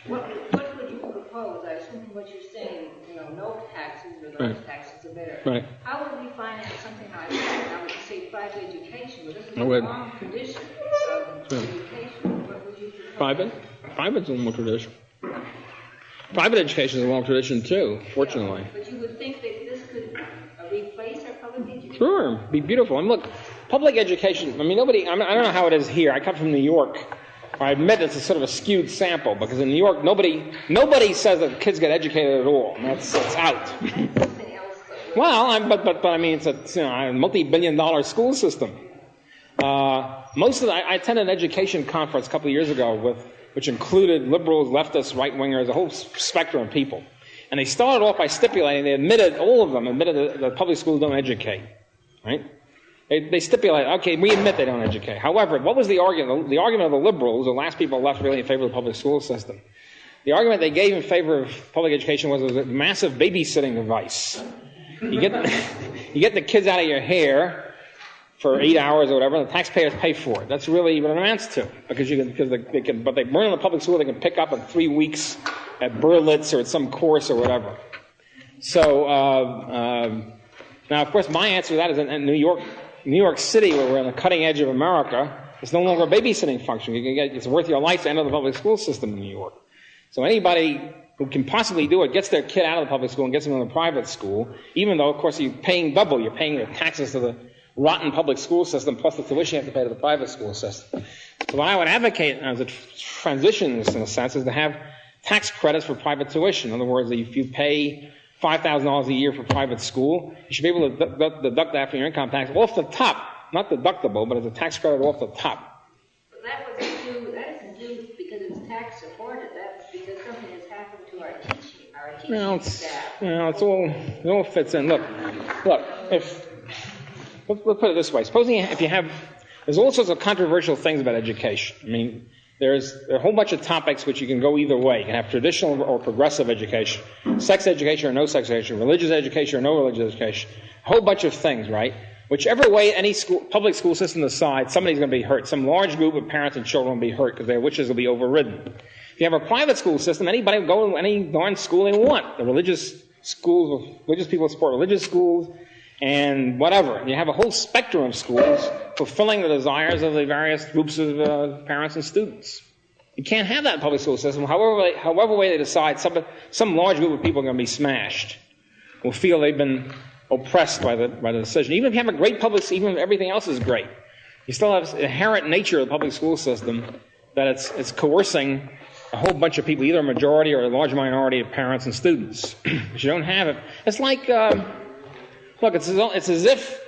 what would you propose? I assume from what you're saying, no taxes or those taxes are better. Right. How would we finance something like that? Now, would you say private education? Well, this is a would. long tradition of education. What would you propose? Private's a long tradition. Private education is a long tradition too, fortunately. Yeah, but you would think that this could replace our public education? Sure, be beautiful. And look, public education, I don't know how it is here. I come from New York. I admit it's a sort of a skewed sample, because in New York, nobody says that kids get educated at all. It's out. Something else, though. Well, but I mean, it's a multi-billion-dollar school system. I attended an education conference a couple of years ago which included liberals, leftists, right-wingers, a whole spectrum of people. And they started off by stipulating, all of them admitted that public schools don't educate, right? They stipulate, okay, we admit they don't educate. However, what was the argument? The argument of the liberals, the last people left really in favor of the public school system. The argument they gave in favor of public education was it was a massive babysitting device. You get the kids out of your hair for 8 hours or whatever, and the taxpayers pay for it. That's really what it amounts to, but they burn in the public school they can pick up in 3 weeks at Berlitz or at some course or whatever. So now, of course, my answer to that is in New York City, where we're on the cutting edge of America, it's no longer a babysitting function. It's worth your life to enter the public school system in New York. So anybody who can possibly do it gets their kid out of the public school and gets them in the private school, even though, of course, you're paying double. You're paying the taxes to the rotten public school system plus the tuition you have to pay to the private school system. So what I would advocate as a transition, in a sense, is to have tax credits for private tuition. In other words, if you pay $5,000 a year for private school, you should be able to deduct that from your income tax off the top. Not deductible, but as a tax credit off the top. But that isn't due because it's tax supported. That's because something has happened to our teaching staff. It all fits in. Look, let's put it this way. Supposing there's all sorts of controversial things about education. I mean, there's a whole bunch of topics which you can go either way. You can have traditional or progressive education, sex education or no sex education, religious education or no religious education, a whole bunch of things, right? Whichever way any public school system decides, somebody's going to be hurt. Some large group of parents and children will be hurt because their wishes will be overridden. If you have a private school system, anybody will go to any darn school they want. The religious people support religious schools and whatever. You have a whole spectrum of schools fulfilling the desires of the various groups of parents and students. You can't have that in public school system. However way they decide, some large group of people are going to be smashed. Will feel they've been oppressed by the decision. Even if you have a great even if everything else is great, you still have the inherent nature of the public school system that it's coercing a whole bunch of people, either a majority or a large minority of parents and students. But you don't have it. It's like, look, it's as if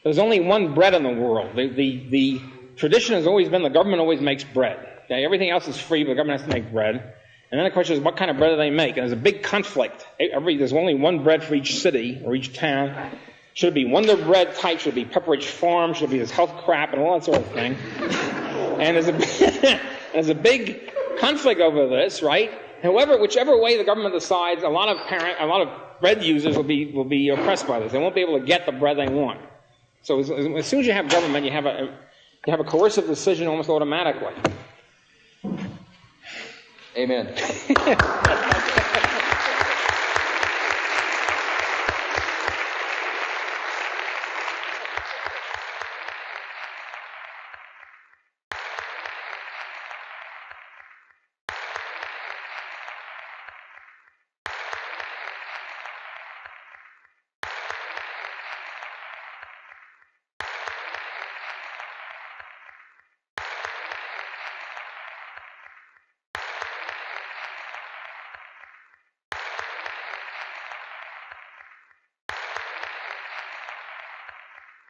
there's only one bread in the world. The tradition has always been the government always makes bread. Okay? Everything else is free, but the government has to make bread. And then the question is, what kind of bread do they make? And there's a big conflict. There's only one bread for each city or each town. Should it be Wonder Bread type? Should it be Pepperidge Farm? Should it be this health crap and all that sort of thing? And there's a big conflict over this, right? However, whichever way the government decides, a lot of bread users will be oppressed by this. They won't be able to get the bread they want. So as soon as you have government, you have a coercive decision almost automatically. Amen.